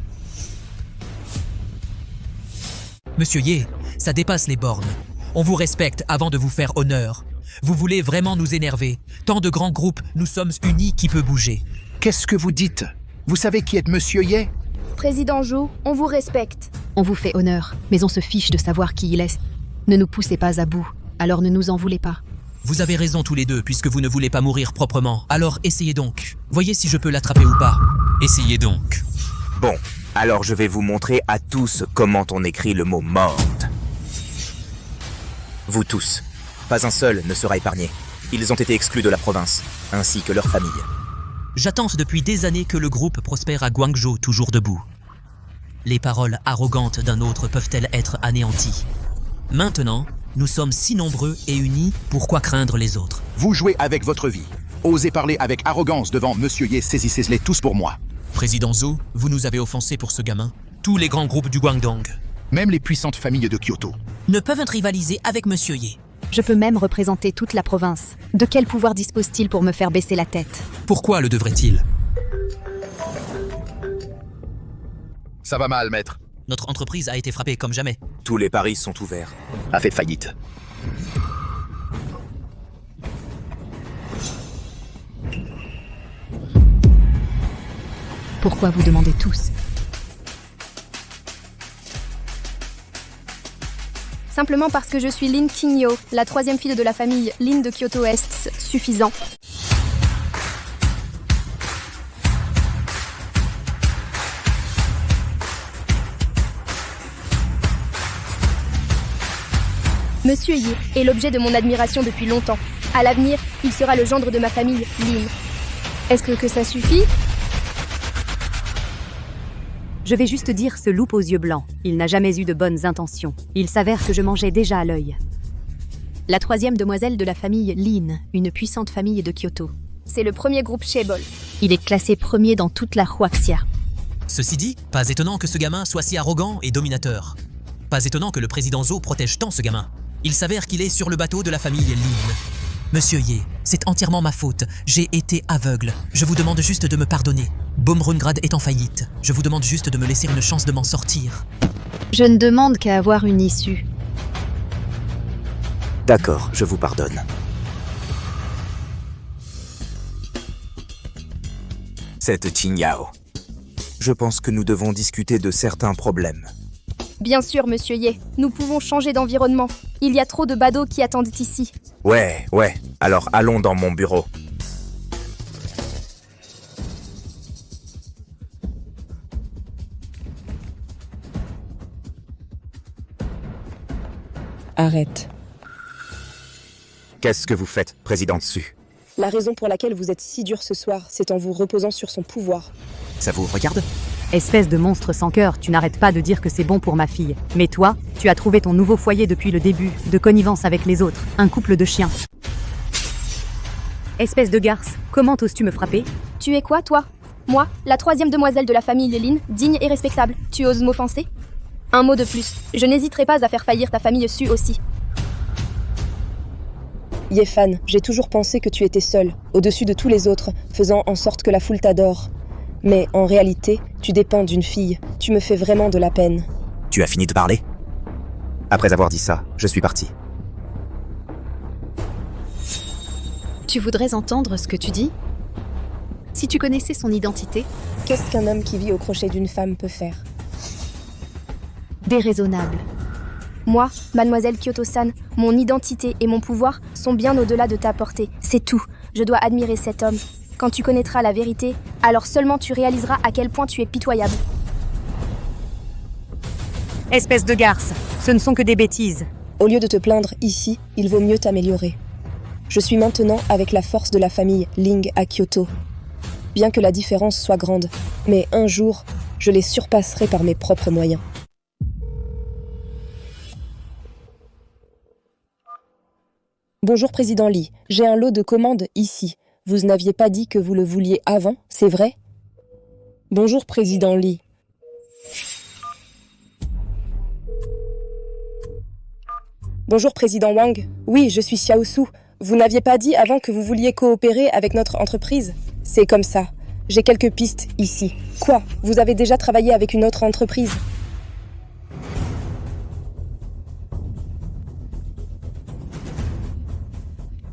Monsieur Ye, ça dépasse les bornes. On vous respecte avant de vous faire honneur. Vous voulez vraiment nous énerver. Tant de grands groupes, nous sommes unis qui peut bouger. Qu'est-ce que vous dites? Vous savez qui est Monsieur Ye? Président Zhou, on vous respecte. On vous fait honneur, mais on se fiche de savoir qui il est. Ne nous poussez pas à bout, alors ne nous en voulez pas. Vous avez raison tous les deux, puisque vous ne voulez pas mourir proprement. Alors essayez donc. Voyez si je peux l'attraper ou pas. Essayez donc. Bon, alors je vais vous montrer à tous comment on écrit le mot morte. Vous tous. Pas un seul ne sera épargné. Ils ont été exclus de la province, ainsi que leurs familles. J'attends depuis des années que le groupe prospère à Guangzhou, toujours debout. Les paroles arrogantes d'un autre peuvent-elles être anéanties? Maintenant, nous sommes si nombreux et unis, pourquoi craindre les autres? Vous jouez avec votre vie. Osez parler avec arrogance devant Monsieur Ye, saisissez-les tous pour moi. Président Zhou, vous nous avez offensés pour ce gamin. Tous les grands groupes du Guangdong. Même les puissantes familles de Kyoto. Ne peuvent rivaliser avec Monsieur Ye. Je peux même représenter toute la province. De quel pouvoir dispose-t-il pour me faire baisser la tête? Pourquoi le devrait-il? Ça va mal, maître. Notre entreprise a été frappée comme jamais. Tous les paris sont ouverts. A fait faillite. Pourquoi vous demandez tous? simplement parce que je suis Lin Qingyo, la troisième fille de la famille Lin de Kyoto Est. Suffisant. Monsieur Ye est l'objet de mon admiration depuis longtemps. À l'avenir, il sera le gendre de ma famille, Lin. Est-ce que ça suffit? Je vais juste dire ce loup aux yeux blancs. Il n'a jamais eu de bonnes intentions. Il s'avère que je mangeais déjà à l'œil. La troisième demoiselle de la famille Lin, une puissante famille de Kyoto. C'est le premier groupe Shebol. Il est classé premier dans toute la Huaxia. Ceci dit, pas étonnant que ce gamin soit si arrogant et dominateur. Pas étonnant que le président Zo protège tant ce gamin. Il s'avère qu'il est sur le bateau de la famille Lin. Monsieur Ye, c'est entièrement ma faute. J'ai été aveugle. Je vous demande juste de me pardonner. Baumrungrad est en faillite. Je vous demande juste de me laisser une chance de m'en sortir. Je ne demande qu'à avoir une issue. D'accord, je vous pardonne. Cette Qingyao. Je pense que nous devons discuter de certains problèmes. Bien sûr, monsieur Ye, nous pouvons changer d'environnement. Il y a trop de badauds qui attendent ici. Ouais, alors allons dans mon bureau. Arrête. Qu'est-ce que vous faites, président Su? La raison pour laquelle vous êtes si dur ce soir, c'est en vous reposant sur son pouvoir. Ça vous regarde? Espèce de monstre sans cœur, tu n'arrêtes pas de dire que c'est bon pour ma fille. Mais toi, tu as trouvé ton nouveau foyer depuis le début, de connivence avec les autres, un couple de chiens. Espèce de garce, comment oses-tu me frapper? Tu es quoi, toi? Moi, la troisième demoiselle de la famille Lin, digne et respectable. Tu oses m'offenser? Un mot de plus. Je n'hésiterai pas à faire faillir ta famille Su aussi. Yefan, j'ai toujours pensé que tu étais seul, au-dessus de tous les autres, faisant en sorte que la foule t'adore. Mais en réalité, tu dépends d'une fille. Tu me fais vraiment de la peine. Tu as fini de parler? Après avoir dit ça, je suis parti. Tu voudrais entendre ce que tu dis? Si tu connaissais son identité, Qu'est-ce qu'un homme qui vit au crochet d'une femme peut faire? déraisonnable. Moi, mademoiselle Kyoto-san, mon identité et mon pouvoir sont bien au-delà de ta portée. C'est tout. Je dois admirer cet homme. Quand tu connaîtras la vérité, alors seulement tu réaliseras à quel point tu es pitoyable. Espèce de garce, ce ne sont que des bêtises. Au lieu de te plaindre ici, il vaut mieux t'améliorer. Je suis maintenant avec la force de la famille Ling à Kyoto. Bien que la différence soit grande, mais un jour, je les surpasserai par mes propres moyens. Bonjour Président Lee, j'ai un lot de commandes ici. Vous n'aviez pas dit que vous le vouliez avant, c'est vrai? Bonjour Président Lee. Bonjour Président Wang. Oui, je suis Xiaosu. Vous n'aviez pas dit avant que vous vouliez coopérer avec notre entreprise? C'est comme ça. J'ai quelques pistes ici. Quoi? Vous avez déjà travaillé avec une autre entreprise?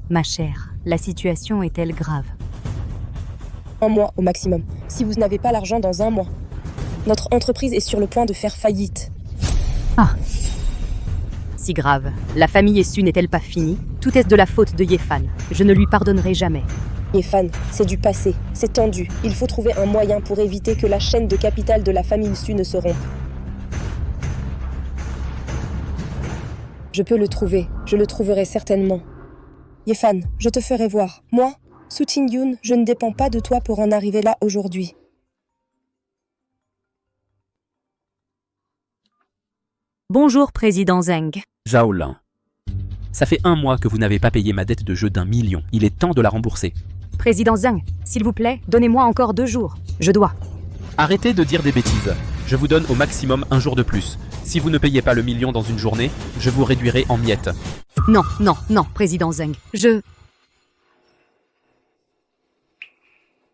Ma chère, la situation est-elle grave? Un mois au maximum, si vous n'avez pas l'argent dans un mois. Notre entreprise est sur le point de faire faillite. Ah. Si grave. La famille Su n'est-elle pas finie? Tout est de la faute de Yefan. Je ne lui pardonnerai jamais. Yefan, c'est du passé, c'est tendu. Il faut trouver un moyen pour éviter que la chaîne de capital de la famille Su ne se rompe. Je peux le trouver, je le trouverai certainement. Yefan, je te ferai voir. Moi, Su Ting-yun, je ne dépends pas de toi pour en arriver là aujourd'hui. Bonjour, Président Zeng. Zhao Lin. Ça fait 1 mois que vous n'avez pas payé ma dette de jeu d'1 million. Il est temps de la rembourser. Président Zeng, s'il vous plaît, donnez-moi encore 2 jours. Je dois. Arrêtez de dire des bêtises. Je vous donne au maximum 1 jour de plus. Si vous ne payez pas le million dans une journée, je vous réduirai en miettes. Non, non, non, Président Zeng.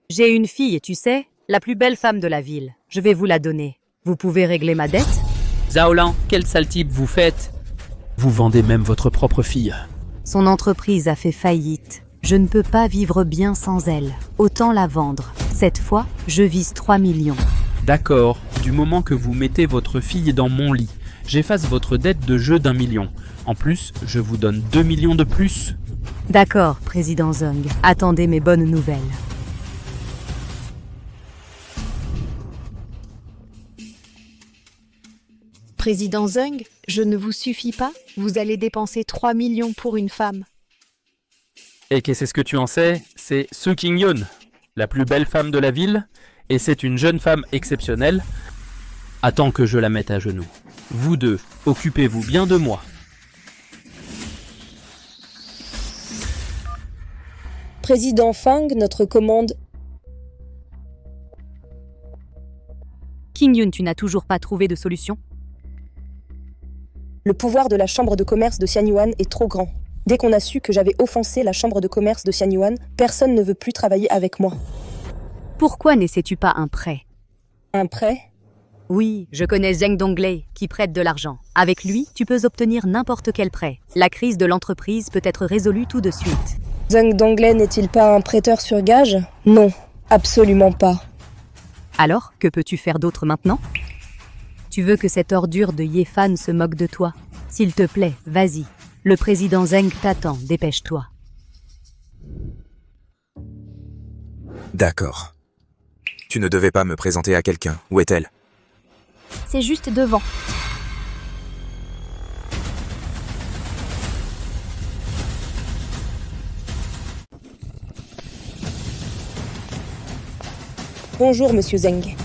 J'ai une fille, tu sais, la plus belle femme de la ville. Je vais vous la donner. Vous pouvez régler ma dette? Zhao Lin, quel sale type vous faites? Vous vendez même votre propre fille. Son entreprise a fait faillite. Je ne peux pas vivre bien sans elle. Autant la vendre. Cette fois, je vise 3 millions. D'accord, du moment que vous mettez votre fille dans mon lit, j'efface votre dette de jeu d'1 million. En plus, je vous donne 2 millions de plus. D'accord, président Zeng. Attendez mes bonnes nouvelles. Président Zeng, je ne vous suffis pas? Vous allez dépenser 3 millions pour une femme. Et qu'est-ce que tu en sais? C'est Su Qingyun, la plus belle femme de la ville, et c'est une jeune femme exceptionnelle. Attends que je la mette à genoux. Vous deux, occupez-vous bien de moi. Président Fang, notre commande... Qingyun, tu n'as toujours pas trouvé de solution? Le pouvoir de la chambre de commerce de Xianyuan est trop grand. Dès qu'on a su que j'avais offensé la chambre de commerce de Xianyuan, personne ne veut plus travailler avec moi. Pourquoi n'essaies-tu pas un prêt? Un prêt? Oui, je connais Zeng Donglei qui prête de l'argent. Avec lui, tu peux obtenir n'importe quel prêt. La crise de l'entreprise peut être résolue tout de suite. Zeng Donglei n'est-il pas un prêteur sur gage? Non, absolument pas. Alors, que peux-tu faire d'autre maintenant? Tu veux que cette ordure de Yefan se moque de toi? S'il te plaît, vas-y. Le président Zeng t'attend, dépêche-toi. D'accord. Tu ne devais pas me présenter à quelqu'un. Où est-elle? C'est juste devant. Bonjour, monsieur Zeng.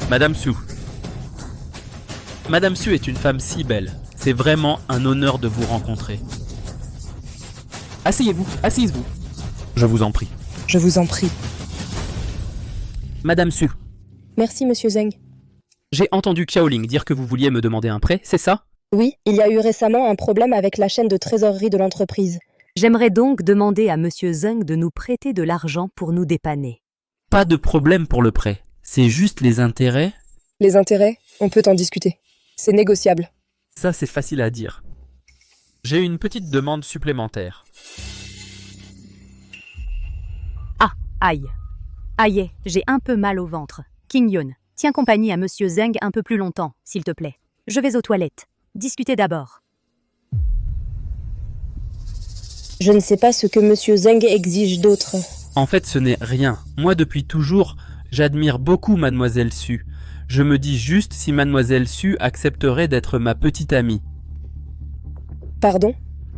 Madame Su. Madame Su est une femme si belle. C'est vraiment un honneur de vous rencontrer. Asseyez-vous, asseyez-vous. Je vous en prie. Je vous en prie. Madame Su, Merci, monsieur Zeng. j'ai entendu Xiaoling dire que vous vouliez me demander un prêt, c'est ça? Oui, il y a eu récemment un problème avec la chaîne de trésorerie de l'entreprise. J'aimerais donc demander à Monsieur Zeng de nous prêter de l'argent pour nous dépanner. Pas de problème pour le prêt. C'est juste les intérêts. Les intérêts, on peut en discuter. C'est négociable. Ça, c'est facile à dire. J'ai une petite demande supplémentaire. Ah, aïe. Aïe, j'ai un peu mal au ventre. Qingyun, tiens compagnie à Monsieur Zeng un peu plus longtemps, s'il te plaît. Je vais aux toilettes. Discutez d'abord. Je ne sais pas ce que monsieur Zeng exige d'autre. En fait, ce n'est rien. Moi, depuis toujours, j'admire beaucoup Mademoiselle Su. Je me dis juste si Mademoiselle Su accepterait d'être ma petite amie. Pardon?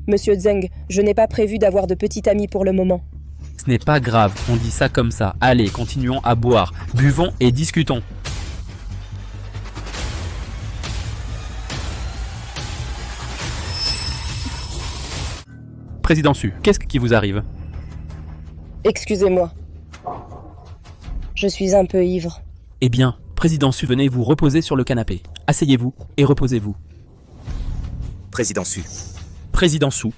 Monsieur Zeng, je n'ai pas prévu d'avoir de petite amie pour le moment. Ce n'est pas grave, on dit ça comme ça. Allez, continuons à boire. Buvons et discutons. Président Su, qu'est-ce qui vous arrive? Excusez-moi. Je suis un peu ivre. Eh bien, Président Su, venez vous reposer sur le canapé. Asseyez-vous et reposez-vous. Président Su. Président Su.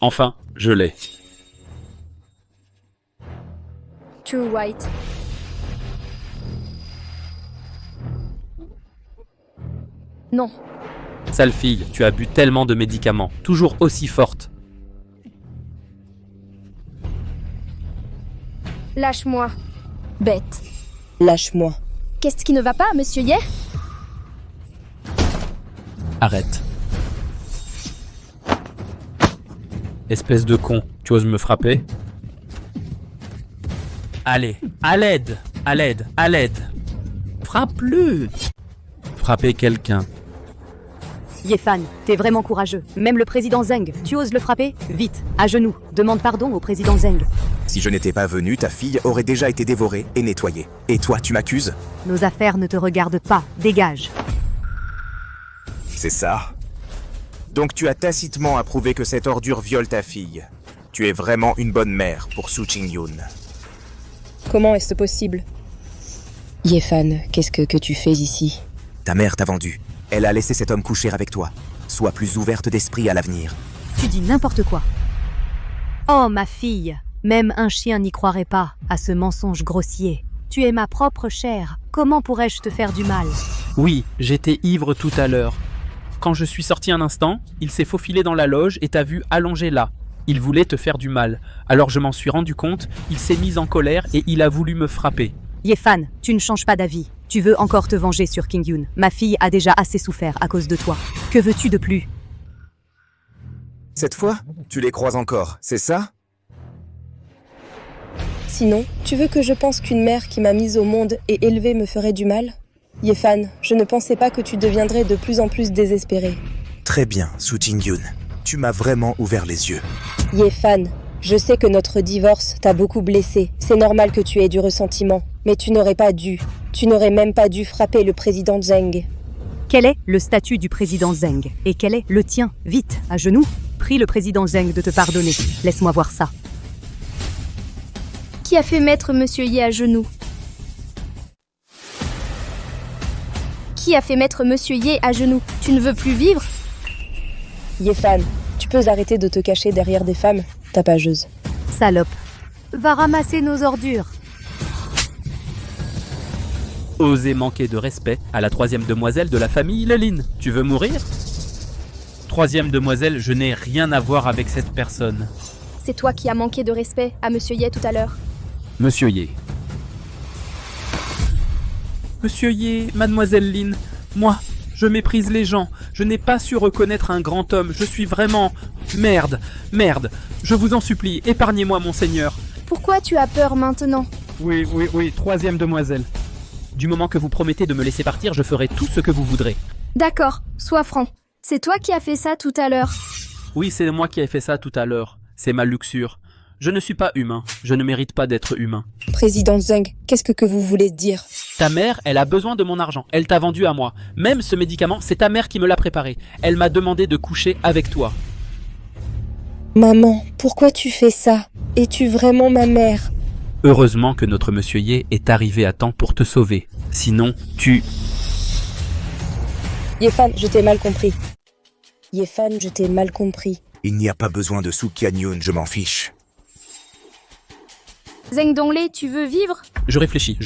Enfin, je l'ai. Too white. Non. Sale fille, tu as bu tellement de médicaments, toujours aussi forte. Lâche-moi. Bête. Lâche-moi. Qu'est-ce qui ne va pas, monsieur Ye? Arrête. Espèce de con, tu oses me frapper? Allez, à l'aide, à l'aide, à l'aide. Frappe-le. Frapper quelqu'un. Yefan, t'es vraiment courageux. Même le président Zeng, tu oses le frapper? Vite, à genoux, demande pardon au président Zeng. Si je n'étais pas venu, ta fille aurait déjà été dévorée et nettoyée. Et toi, tu m'accuses? Nos affaires ne te regardent pas, dégage. C'est ça. Donc tu as tacitement approuvé que cette ordure viole ta fille. Tu es vraiment une bonne mère pour Su Qingyun. Comment est-ce possible? Yefan, qu'est-ce que tu fais ici? Ta mère t'a vendu. Elle a laissé cet homme coucher avec toi. Sois plus ouverte d'esprit à l'avenir. Tu dis n'importe quoi. Oh, ma fille, même un chien n'y croirait pas à ce mensonge grossier. Tu es ma propre chair. Comment pourrais-je te faire du mal? Oui, j'étais ivre tout à l'heure. Quand je suis sorti un instant, il s'est faufilé dans la loge et t'a vu allongé là. Il voulait te faire du mal. Alors je m'en suis rendu compte, il s'est mis en colère et il a voulu me frapper. Yefan, tu ne changes pas d'avis. Tu veux encore te venger sur King Yoon. Ma fille a déjà assez souffert à cause de toi. Que veux-tu de plus? Cette fois, tu les crois encore, c'est ça? Sinon, tu veux que je pense qu'une mère qui m'a mise au monde et élevée me ferait du mal? Yefan, je ne pensais pas que tu deviendrais de plus en plus désespéré. Très bien, Soo Jin-yoon. Tu m'as vraiment ouvert les yeux. Yefan, je sais que notre divorce t'a beaucoup blessé. C'est normal que tu aies du ressentiment. Mais tu n'aurais pas dû. Tu n'aurais même pas dû frapper le président Zheng. Quel est le statut du président Zheng? Et quel est le tien? Vite, à genoux. Prie le président Zheng de te pardonner. Laisse-moi voir ça. Qui a fait mettre Monsieur Ye à genoux? Qui a fait mettre Monsieur Ye à genoux? Tu ne veux plus vivre? Yefan, tu peux arrêter de te cacher derrière des femmes, tapageuse. Salope. Va ramasser nos ordures. Oser manquer de respect à la troisième demoiselle de la famille Lin. Tu veux mourir? Troisième demoiselle, je n'ai rien à voir avec cette personne. C'est toi qui as manqué de respect à Monsieur Ye tout à l'heure. Monsieur Ye. Monsieur Ye, mademoiselle Lin, moi, je méprise les gens. Je n'ai pas su reconnaître un grand homme. Je suis vraiment... Merde. Je vous en supplie, épargnez-moi, monseigneur. Pourquoi tu as peur maintenant? Oui, troisième demoiselle. Du moment que vous promettez de me laisser partir, je ferai tout ce que vous voudrez. D'accord, sois franc. C'est toi qui as fait ça tout à l'heure. Oui, c'est moi qui ai fait ça tout à l'heure. C'est ma luxure. Je ne suis pas humain. Je ne mérite pas d'être humain. Président Zheng, qu'est-ce que vous voulez dire? Ta mère, elle a besoin de mon argent. Elle t'a vendu à moi. Même ce médicament, c'est ta mère qui me l'a préparé. Elle m'a demandé de coucher avec toi. Maman, pourquoi tu fais ça? Es-tu vraiment ma mère? Heureusement que notre monsieur Ye est arrivé à temps pour te sauver. Sinon, tu... Yefan, je t'ai mal compris. Yefan, je t'ai mal compris. Il n'y a pas besoin de Soo Jin-yoon, je m'en fiche. Zheng Donglé, tu veux vivre? Je réfléchis,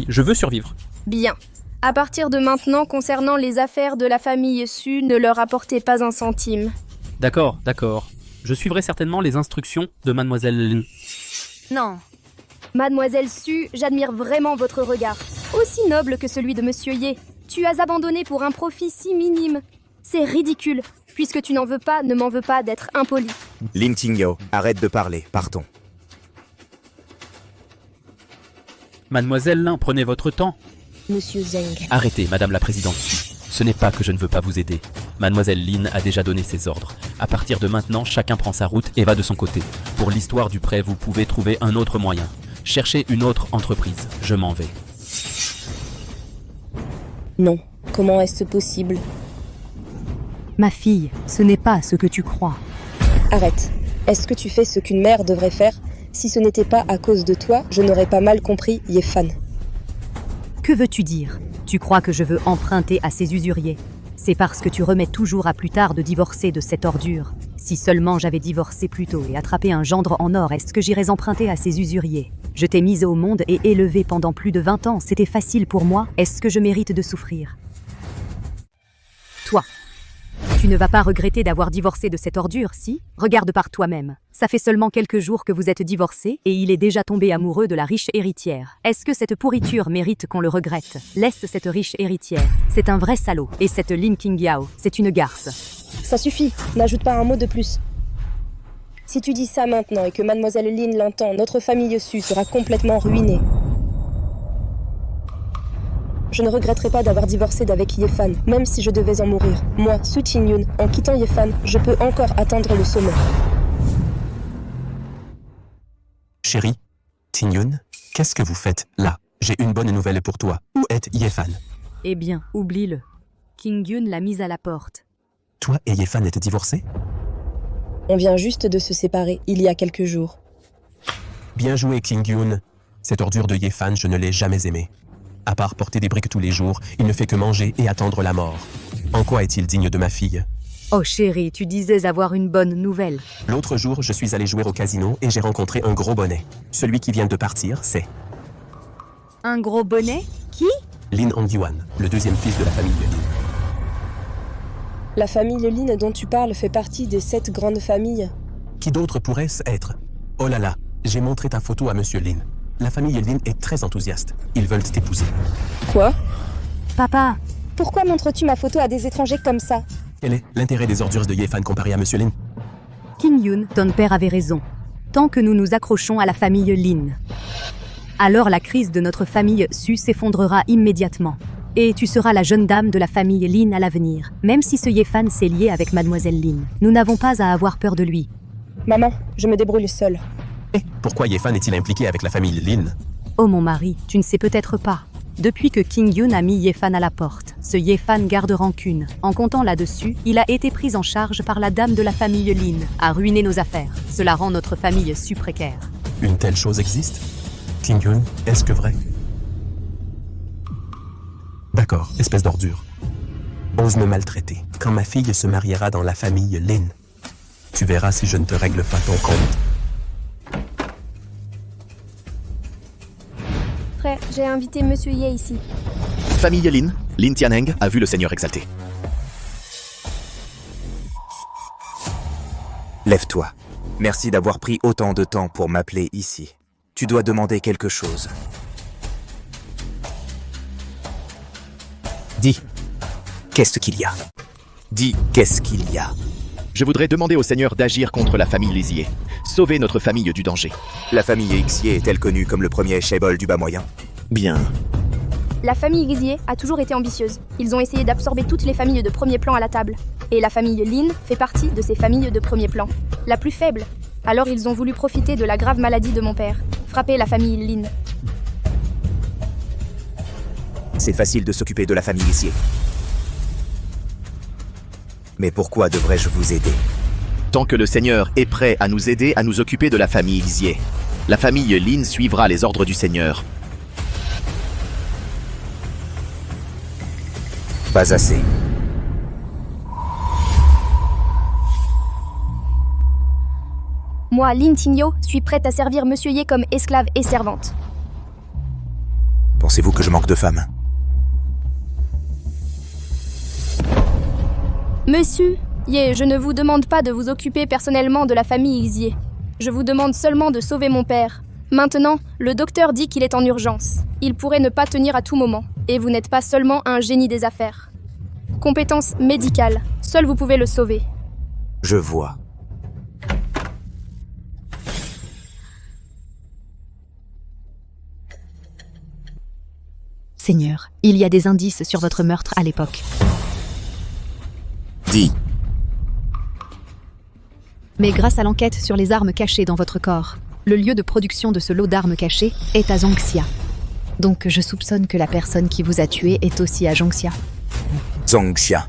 je veux survivre. Bien. À partir de maintenant, concernant les affaires de la famille Su, ne leur apportez pas un centime. D'accord. Je suivrai certainement les instructions de mademoiselle Lin. Non. Mademoiselle Su, j'admire vraiment votre regard. Aussi noble que celui de Monsieur Ye. Tu as abandonné pour un profit si minime. C'est ridicule. Puisque tu n'en veux pas, ne m'en veux pas d'être impoli. Lin Qingyo, arrête de parler, partons. Mademoiselle Lin, prenez votre temps. Monsieur Zheng. Arrêtez, madame la présidente. Ce n'est pas que je ne veux pas vous aider. Mademoiselle Lin a déjà donné ses ordres. À partir de maintenant, chacun prend sa route et va de son côté. Pour l'histoire du prêt, vous pouvez trouver un autre moyen. Cherchez une autre entreprise. Je m'en vais. Non. Comment est-ce possible? Ma fille, ce n'est pas ce que tu crois. Arrête. Est-ce que tu fais ce qu'une mère devrait faire? Si ce n'était pas à cause de toi, je n'aurais pas mal compris, Yefan. Que veux-tu dire? Tu crois que je veux emprunter à ces usuriers? C'est parce que tu remets toujours à plus tard de divorcer de cette ordure. Si seulement j'avais divorcé plus tôt et attrapé un gendre en or, est-ce que j'irais emprunter à ces usuriers? Je t'ai mise au monde et élevée pendant plus de 20 ans, c'était facile pour moi. Est-ce que je mérite de souffrir? Toi, tu ne vas pas regretter d'avoir divorcé de cette ordure, si? Regarde par toi-même. Ça fait seulement quelques jours que vous êtes divorcés et il est déjà tombé amoureux de la riche héritière. Est-ce que cette pourriture mérite qu'on le regrette? Laisse cette riche héritière. C'est un vrai salaud. Et cette Lin Qingyao, c'est une garce. Ça suffit, n'ajoute pas un mot de plus. Si tu dis ça maintenant et que mademoiselle Lin l'entend, notre famille Su sera complètement ruinée. Je ne regretterai pas d'avoir divorcé d'avec Yefan, même si je devais en mourir. Moi, Soo Jin-yoon, en quittant Yefan, je peux encore atteindre le sommet. Chérie, Jin-yoon, qu'est-ce que vous faites là? J'ai une bonne nouvelle pour toi. Où est Yefan? Eh bien, oublie-le. King Yoon l'a mise à la porte. Toi et Yefan êtes divorcés? On vient juste de se séparer, il y a quelques jours. Bien joué, King Yoon. Cette ordure de Yefan, je ne l'ai jamais aimée. À part porter des briques tous les jours, il ne fait que manger et attendre la mort. En quoi est-il digne de ma fille? Oh chérie, tu disais avoir une bonne nouvelle. L'autre jour, je suis allé jouer au casino et j'ai rencontré un gros bonnet. Celui qui vient de partir, c'est... Un gros bonnet? Qui? Lin Hong-yuan, le deuxième fils de la famille Lin. La famille Lin dont tu parles fait partie des 7 grandes familles. Qui d'autre pourrait-ce être? Oh là là, j'ai montré ta photo à Monsieur Lin. La famille Lin est très enthousiaste. Ils veulent t'épouser. Quoi? Papa, Pourquoi montres-tu ma photo à des étrangers comme ça? Quel est l'intérêt des ordures de Yefan comparé à Monsieur Lin? King Yun, ton père avait raison. Tant que nous nous accrochons à la famille Lin, alors la crise de notre famille Su s'effondrera immédiatement. Et tu seras la jeune dame de la famille Lin à l'avenir. Même si ce Yefan s'est lié avec Mademoiselle Lin, nous n'avons pas à avoir peur de lui. Maman, je me débrouille seule. Et pourquoi Yefan est-il impliqué avec la famille Lin? Oh mon mari, tu ne sais peut-être pas. Depuis que King Yun a mis Yefan à la porte, ce Yefan garde rancune. En comptant là-dessus, il a été pris en charge par la dame de la famille Lin, a ruiné nos affaires. Cela rend notre famille su précaire. Une telle chose existe? King Yun, est-ce que vrai? D'accord, espèce d'ordure. Ose me maltraiter. Quand ma fille se mariera dans la famille Lin, tu verras si je ne te règle pas ton compte. Frère, j'ai invité Monsieur Ye ici. Famille Lin, Lin Tianheng a vu le Seigneur exalté. Lève-toi. Merci d'avoir pris autant de temps pour m'appeler ici. Tu dois demander quelque chose. Dis, qu'est-ce qu'il y a? Dis, qu'est-ce qu'il y a? Je voudrais demander au Seigneur d'agir contre la famille Lizier. Sauver notre famille du danger. La famille Xier est-elle connue comme le premier Shaebol du bas moyen? Bien. La famille Rizier a toujours été ambitieuse. Ils ont essayé d'absorber toutes les familles de premier plan à la table. Et la famille Lin fait partie de ces familles de premier plan. La plus faible. Alors ils ont voulu profiter de la grave maladie de mon père. Frapper la famille Lin. C'est facile de s'occuper de la famille Xier. Mais pourquoi devrais-je vous aider? Tant que le Seigneur est prêt à nous aider à nous occuper de la famille Lizier, la famille Lin suivra les ordres du Seigneur. Pas assez. Moi, Lin Tingyo, suis prête à servir Monsieur Ye comme esclave et servante. Pensez-vous que je manque de femmes? Monsieur Ye, je ne vous demande pas de vous occuper personnellement de la famille Xier. Je vous demande seulement de sauver mon père. Maintenant, le docteur dit qu'il est en urgence. Il pourrait ne pas tenir à tout moment. Et vous n'êtes pas seulement un génie des affaires. Compétence médicale. Seul vous pouvez le sauver. Je vois. Seigneur, il y a des indices sur votre meurtre à l'époque. Dis. Mais grâce à l'enquête sur les armes cachées dans votre corps, le lieu de production de ce lot d'armes cachées est à Zhongxia. Donc je soupçonne que la personne qui vous a tué est aussi à Zhongxia. Zhongxia.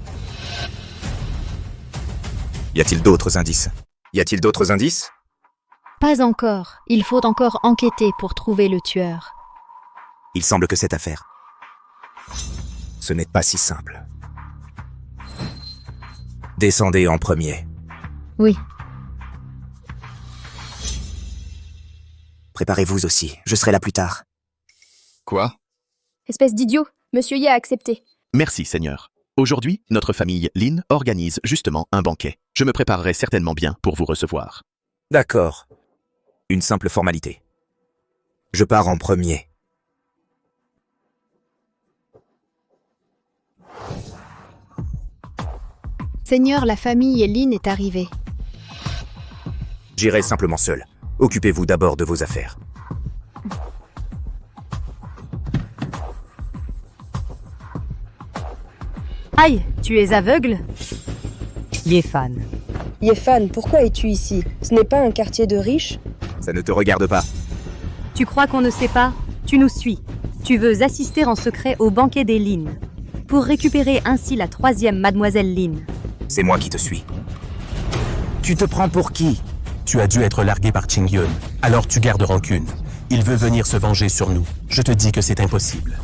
Y a-t-il d'autres indices? Y a-t-il d'autres indices? Pas encore. Il faut encore enquêter pour trouver le tueur. Il semble que cette affaire, ce n'est pas si simple. Descendez en premier. Oui. Préparez-vous aussi, je serai là plus tard. Quoi? Espèce d'idiot, Monsieur Ye a accepté. Merci, Seigneur. Aujourd'hui, notre famille Lin organise justement un banquet. Je me préparerai certainement bien pour vous recevoir. D'accord. Une simple formalité. Je pars en premier. Seigneur, la famille Lin est arrivée. J'irai simplement seul. Occupez-vous d'abord de vos affaires. Aïe, tu es aveugle? Yefan. Yefan, pourquoi es-tu ici? Ce n'est pas un quartier de riches? Ça ne te regarde pas. Tu crois qu'on ne sait pas? Tu nous suis. Tu veux assister en secret au banquet des Lin, pour récupérer ainsi la 3e Mademoiselle Lin. C'est moi qui te suis. Tu te prends pour qui? Tu as dû être largué par Qing Yun, alors tu gardes rancune. Il veut venir se venger sur nous. Je te dis que c'est impossible.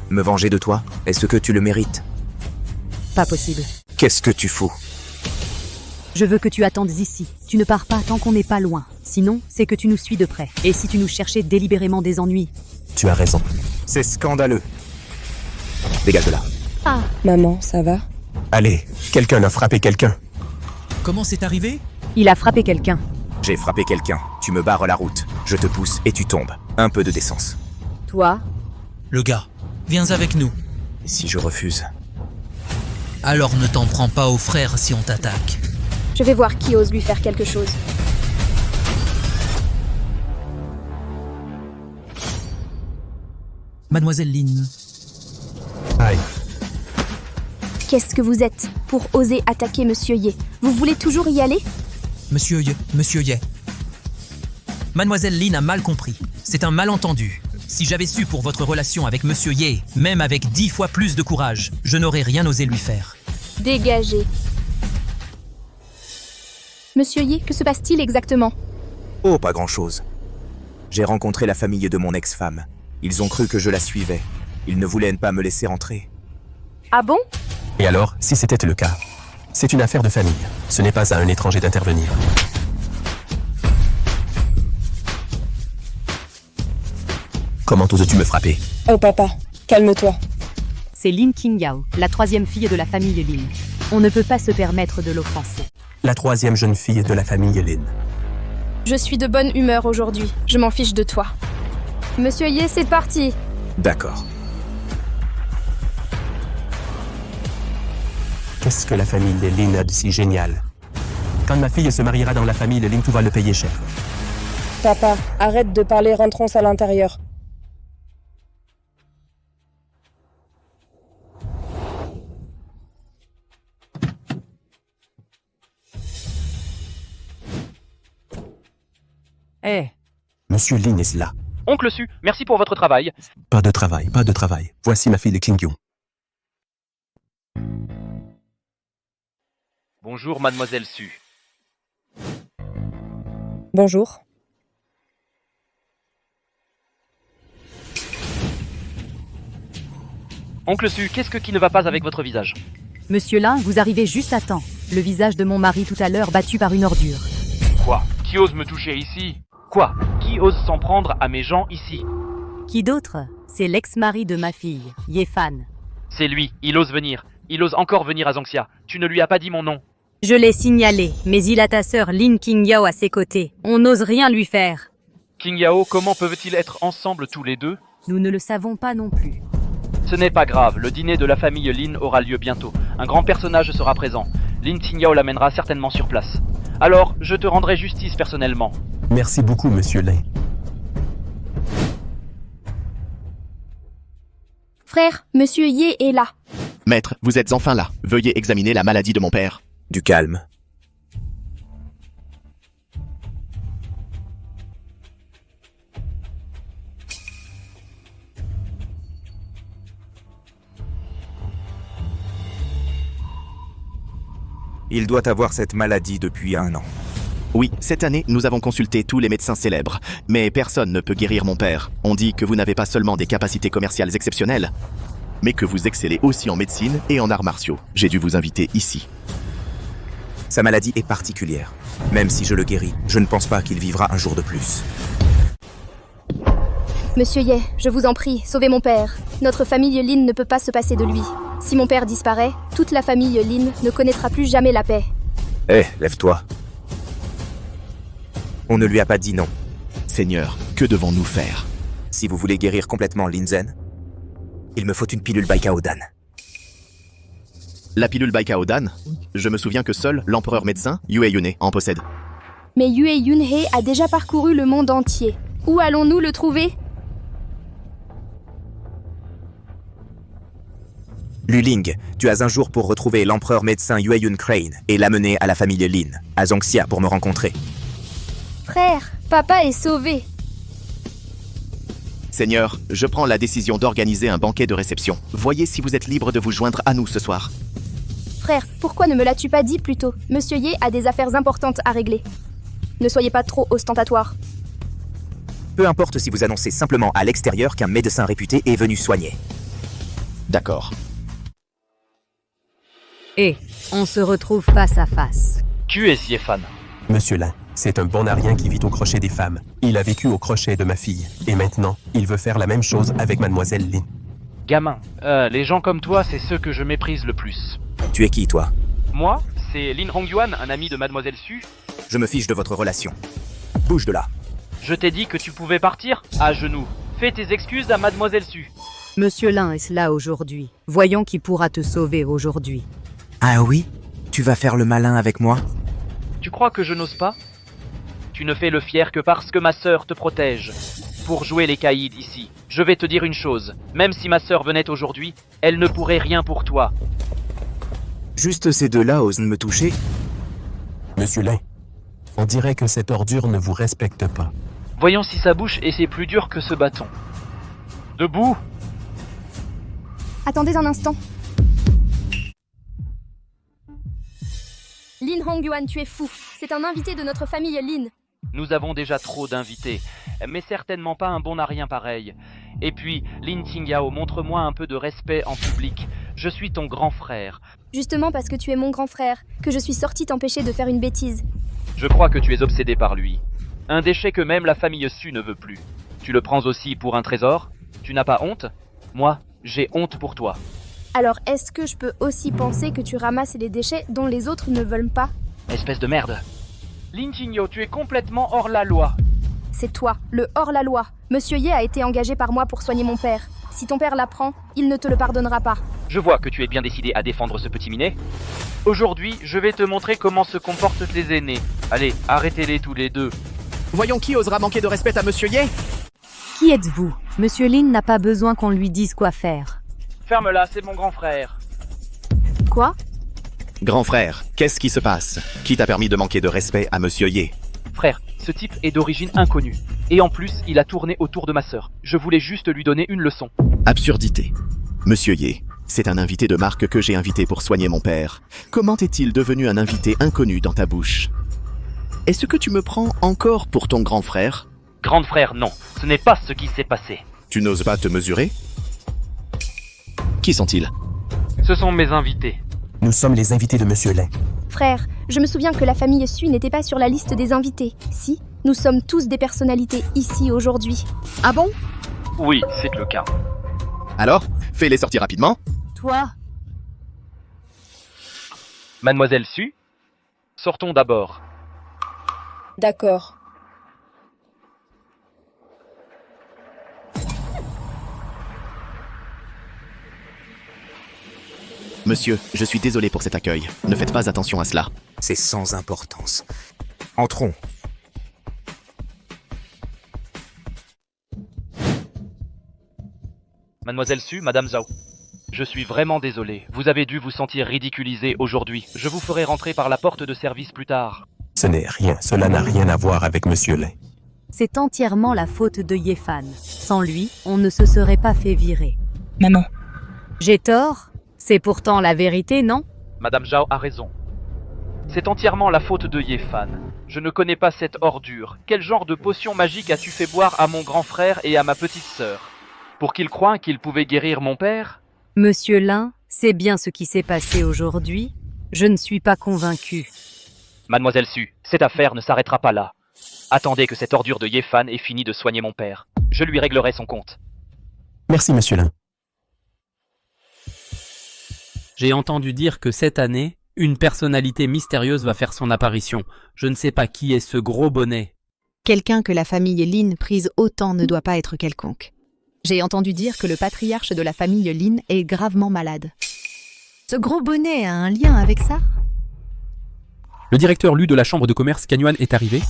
Me venger de toi? Est-ce que tu le mérites? Pas possible. Qu'est-ce que tu fous? Je veux que tu attendes ici. Tu ne pars pas tant qu'on n'est pas loin. Sinon, c'est que tu nous suis de près. Et si tu nous cherchais délibérément des ennuis? Tu as raison. C'est scandaleux. Dégage de là. Ah. Maman, ça va? Allez, quelqu'un a frappé quelqu'un. Comment c'est arrivé? Il a frappé quelqu'un. J'ai frappé quelqu'un. Tu Tu me barres la route, je te pousse et tu tombes. Un peu de décence. Toi, Le gars, viens avec nous. Si je refuse... Alors ne t'en prends pas aux frères si on t'attaque. Je vais voir qui ose lui faire quelque chose. Mademoiselle Lynn, Aïe. Qu'est-ce que vous êtes pour oser attaquer Monsieur Ye? Vous voulez toujours y aller? Monsieur Ye. Mademoiselle Lynn a mal compris. C'est un malentendu. Si j'avais su pour votre relation avec Monsieur Ye, même avec 10 fois plus de courage, je n'aurais rien osé lui faire. Dégagez. Monsieur Ye, que se passe-t-il exactement? Oh, pas grand-chose. J'ai rencontré la famille de mon ex-femme. Ils ont cru que je la suivais. Ils ne voulaient pas me laisser entrer. Ah bon? Et alors, si c'était le cas? C'est une affaire de famille. Ce n'est pas à un étranger d'intervenir. Comment oses-tu me frapper? Oh papa, calme-toi. C'est Lin Qingyao, la troisième fille de la famille Lin. On ne peut pas se permettre de l'offenser. La troisième jeune fille de la famille Lin. Je suis de bonne humeur aujourd'hui. Je m'en fiche de toi. Monsieur Ye, c'est parti. D'accord. Qu'est-ce que la famille des Lin a de si génial? Quand ma fille se mariera dans la famille de Lin, tout va le payer cher. Papa, arrête de parler, rentrons à l'intérieur. Eh, Monsieur Lin est là. Oncle Su, merci pour votre travail. Pas de travail, pas de travail. Voici ma fille de Qingyun. Bonjour, mademoiselle Su. Bonjour. Oncle Su, qu'est-ce qui ne va pas avec votre visage? Monsieur Lin, vous arrivez juste à temps. Le visage de mon mari tout à l'heure battu par une ordure. Quoi? Qui ose me toucher ici? Quoi? Qui ose s'en prendre à mes gens ici? Qui d'autre? C'est l'ex-mari de ma fille, Ye Fan. C'est lui, il ose venir. Il ose encore venir à Zongxia. Tu ne lui as pas dit mon nom. Je l'ai signalé, mais il a ta sœur Lin Qingyao à ses côtés. On n'ose rien lui faire. King Yao, comment peuvent-ils être ensemble tous les deux? Nous ne le savons pas non plus. Ce n'est pas grave, le dîner de la famille Lin aura lieu bientôt. Un grand personnage sera présent. Lin Qingyao l'amènera certainement sur place. Alors, je te rendrai justice personnellement. Merci beaucoup, monsieur Lin. Frère, Monsieur Ye est là. Maître, vous êtes enfin là. Veuillez examiner la maladie de mon père. Du calme. Il doit avoir cette maladie depuis 1 an. Oui, cette année, nous avons consulté tous les médecins célèbres, mais personne ne peut guérir mon père. On dit que vous n'avez pas seulement des capacités commerciales exceptionnelles, mais que vous excellez aussi en médecine et en arts martiaux. J'ai dû vous inviter ici. Sa maladie est particulière. Même si je le guéris, je ne pense pas qu'il vivra un jour de plus. Monsieur Ye, je vous en prie, sauvez mon père. Notre famille Lin ne peut pas se passer de lui. Si mon père disparaît, toute la famille Lin ne connaîtra plus jamais la paix. Hé, lève-toi. On ne lui a pas dit non. Seigneur, que devons-nous faire? Si vous voulez guérir complètement Lin Zhen, il me faut une pilule Baikaodan. La pilule Baikaodan? Je me souviens que seul l'empereur médecin, Yue Yune, en possède. Mais Yue Yunhei a déjà parcouru le monde entier. Où allons-nous le trouver? Luling, tu as un jour pour retrouver l'empereur médecin Yue Yun Crane et l'amener à la famille Lin, à Zongxia pour me rencontrer. Frère, papa est sauvé. Seigneur, je prends la décision d'organiser un banquet de réception. Voyez si vous êtes libre de vous joindre à nous ce soir. Frère, pourquoi ne me l'as-tu pas dit plus tôt? Monsieur Ye a des affaires importantes à régler. Ne soyez pas trop ostentatoire. Peu importe si vous annoncez simplement à l'extérieur qu'un médecin réputé est venu soigner. D'accord. Et on se retrouve face à face. Tu es Siefan. Monsieur Lin, c'est un bon arien qui vit au crochet des femmes. Il a vécu au crochet de ma fille. Et maintenant, il veut faire la même chose avec mademoiselle Lin. Gamin, les gens comme toi, c'est ceux que je méprise le plus. Tu es qui, toi? Moi, c'est Lin Hongyuan, un ami de mademoiselle Su. Je me fiche de votre relation. Bouge de là. Je t'ai dit que tu pouvais partir? À genoux. Fais tes excuses à Mademoiselle Su. Monsieur Lin est là aujourd'hui. Voyons qui pourra te sauver aujourd'hui. Ah oui? Tu vas faire le malin avec moi? Tu crois que je n'ose pas? Tu ne fais le fier que parce que ma sœur te protège. Pour jouer les caïds ici, je vais te dire une chose. Même si ma sœur venait aujourd'hui, elle ne pourrait rien pour toi. Juste ces deux-là osent me toucher? Monsieur Lin, on dirait que cette ordure ne vous respecte pas. Voyons si ça bouge et c'est plus dur que ce bâton. Debout! Attendez un instant. Lin Hongyuan, tu es fou. C'est un invité de notre famille Lin. Nous avons déjà trop d'invités, mais certainement pas un bon à rien pareil. Et puis, Lin Qingyao, montre-moi un peu de respect en public. Je suis ton grand frère. Justement parce que tu es mon grand frère, que je suis sortie t'empêcher de faire une bêtise. Je crois que tu es obsédé par lui. Un déchet que même la famille Su ne veut plus. Tu le prends aussi pour un trésor? Tu n'as pas honte? Moi, j'ai honte pour toi. Alors est-ce que je peux aussi penser que tu ramasses les déchets dont les autres ne veulent pas? Espèce de merde. Lin Qingyao, tu es complètement hors la loi. C'est toi, le hors-la-loi. Monsieur Ye a été engagé par moi pour soigner mon père. Si ton père l'apprend, il ne te le pardonnera pas. Je vois que tu es bien décidé à défendre ce petit minet. Aujourd'hui, je vais te montrer comment se comportent tes aînés. Allez, arrêtez-les tous les deux. Voyons qui osera manquer de respect à Monsieur Ye. Qui êtes-vous? Monsieur Lin n'a pas besoin qu'on lui dise quoi faire. Ferme-la, c'est mon grand frère. Quoi? Grand frère, qu'est-ce qui se passe? Qui t'a permis de manquer de respect à Monsieur Ye? Frère, ce type est d'origine inconnue. Et en plus, il a tourné autour de ma sœur. Je voulais juste lui donner une leçon. Absurdité. Monsieur Ye, c'est un invité de marque que j'ai invité pour soigner mon père. Comment est-il devenu un invité inconnu dans ta bouche? Est-ce que tu me prends encore pour ton grand frère? Grand frère, non. Ce n'est pas ce qui s'est passé. Tu n'oses pas te mesurer? Qui sont-ils? Ce sont mes invités. Nous sommes les invités de Monsieur Lin. Frère, je me souviens que la famille Su n'était pas sur la liste des invités. Si, nous sommes tous des personnalités ici aujourd'hui. Ah bon? Oui, c'est le cas. Alors, fais-les sortir rapidement. Toi? Mademoiselle Su, sortons d'abord. D'accord. Monsieur, je suis désolé pour cet accueil. Ne faites pas attention à cela. C'est sans importance. Entrons. Mademoiselle Su, Madame Zhao. Je suis vraiment désolé. Vous avez dû vous sentir ridiculisé aujourd'hui. Je vous ferai rentrer par la porte de service plus tard. Ce n'est rien, cela n'a rien à voir avec Monsieur Lin. C'est entièrement la faute de Yefan. Sans lui, on ne se serait pas fait virer. Maman. J'ai tort? C'est pourtant la vérité, non? Madame Zhao a raison. C'est entièrement la faute de Yefan. Je ne connais pas cette ordure. Quel genre de potion magique as-tu fait boire à mon grand frère et à ma petite sœur? Pour qu'ils croient qu'ils pouvaient guérir mon père? Monsieur Lin, c'est bien ce qui s'est passé aujourd'hui? Je ne suis pas convaincu. Mademoiselle Su, cette affaire ne s'arrêtera pas là. Attendez que cette ordure de Yefan ait fini de soigner mon père. Je lui réglerai son compte. Merci, Monsieur Lin. J'ai entendu dire que cette année, une personnalité mystérieuse va faire son apparition. Je ne sais pas qui est ce gros bonnet. Quelqu'un que la famille Lin prise autant ne doit pas être quelconque. J'ai entendu dire que le patriarche de la famille Lin est gravement malade. Ce gros bonnet a un lien avec ça? Le directeur Lu de la chambre de commerce Canyuan est arrivé.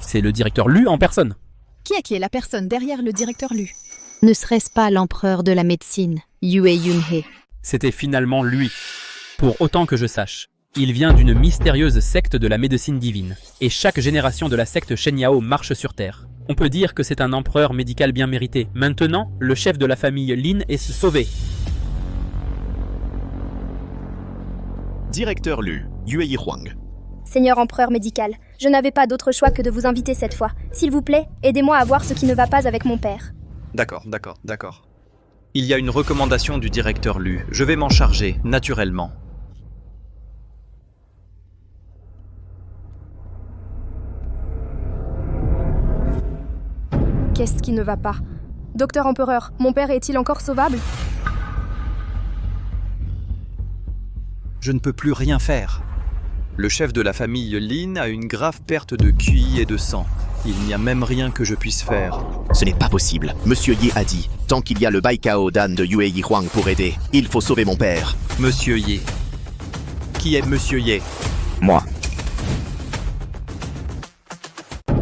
C'est le directeur Lu en personne. Qui est la personne derrière le directeur Lu? Ne serait-ce pas l'empereur de la médecine, Yue Yunhe? C'était finalement lui. Pour autant que je sache, il vient d'une mystérieuse secte de la médecine divine. Et chaque génération de la secte Shenyao marche sur Terre. On peut dire que c'est un empereur médical bien mérité. Maintenant, le chef de la famille Lin est sauvé. Directeur Lu, Yue Huang. Seigneur empereur médical, je n'avais pas d'autre choix que de vous inviter cette fois. S'il vous plaît, aidez-moi à voir ce qui ne va pas avec mon père. D'accord. Il y a une recommandation du directeur Lu. Je vais m'en charger, naturellement. Qu'est-ce qui ne va pas? Docteur empereur, mon père est-il encore sauvable? Je ne peux plus rien faire. Le chef de la famille Lin a une grave perte de QI et de sang. Il n'y a même rien que je puisse faire. Ce n'est pas possible. Monsieur Ye a dit, tant qu'il y a le Baikao Dan de Yue Yihuang pour aider, il faut sauver mon père. Monsieur Ye. Qui est Monsieur Ye? Moi.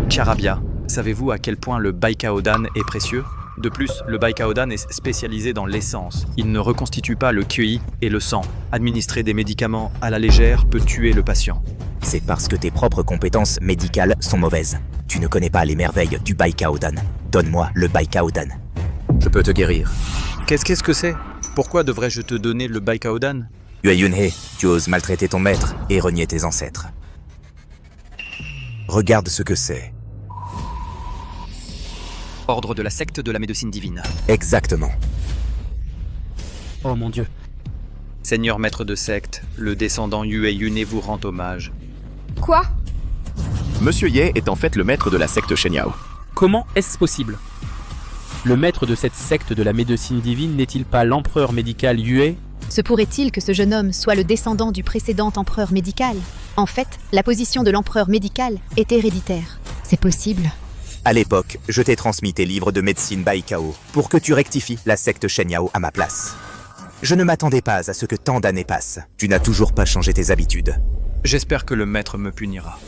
Charabia, savez-vous à quel point le Baikao-dan est précieux? De plus, le Baikao-dan est spécialisé dans l'essence. Il ne reconstitue pas le QI et le sang. Administrer des médicaments à la légère peut tuer le patient. C'est parce que tes propres compétences médicales sont mauvaises. Tu ne connais pas les merveilles du Baikao-dan. Donne-moi le Baikao-dan. Je peux te guérir. Qu'est-ce que c'est? Pourquoi devrais-je te donner le Baikao-dan? Yue Yunhei, tu oses maltraiter ton maître et renier tes ancêtres. Regarde ce que c'est. Ordre de la secte de la médecine divine. Exactement. Oh mon dieu. Seigneur maître de secte, le descendant Yue Yunhei vous rend hommage. Quoi? Monsieur Ye est en fait le maître de la secte Shenyao. Comment est-ce possible? Le maître de cette secte de la médecine divine n'est-il pas l'empereur médical Yue? Se pourrait-il que ce jeune homme soit le descendant du précédent empereur médical? En fait, la position de l'empereur médical est héréditaire. C'est possible. À l'époque, je t'ai transmis tes livres de médecine Baikao pour que tu rectifies la secte Shenyao à ma place. Je ne m'attendais pas à ce que tant d'années passent. Tu n'as toujours pas changé tes habitudes. J'espère que le maître me punira.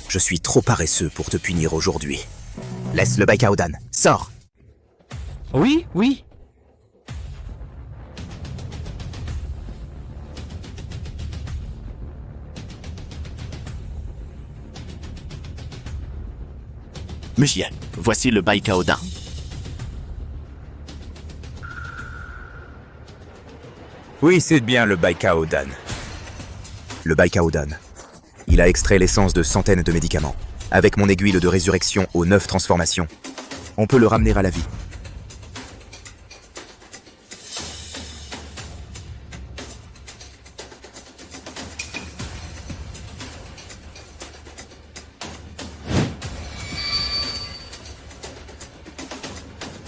Je suis trop paresseux pour te punir aujourd'hui. Laisse le Baikao-dan. Sors! Oui, oui. Monsieur, voici le Baikao-dan. Oui, c'est bien le Baikao-dan. Le Baikao-dan. Il a extrait l'essence de centaines de médicaments. Avec mon aiguille de résurrection aux 9 transformations, on peut le ramener à la vie.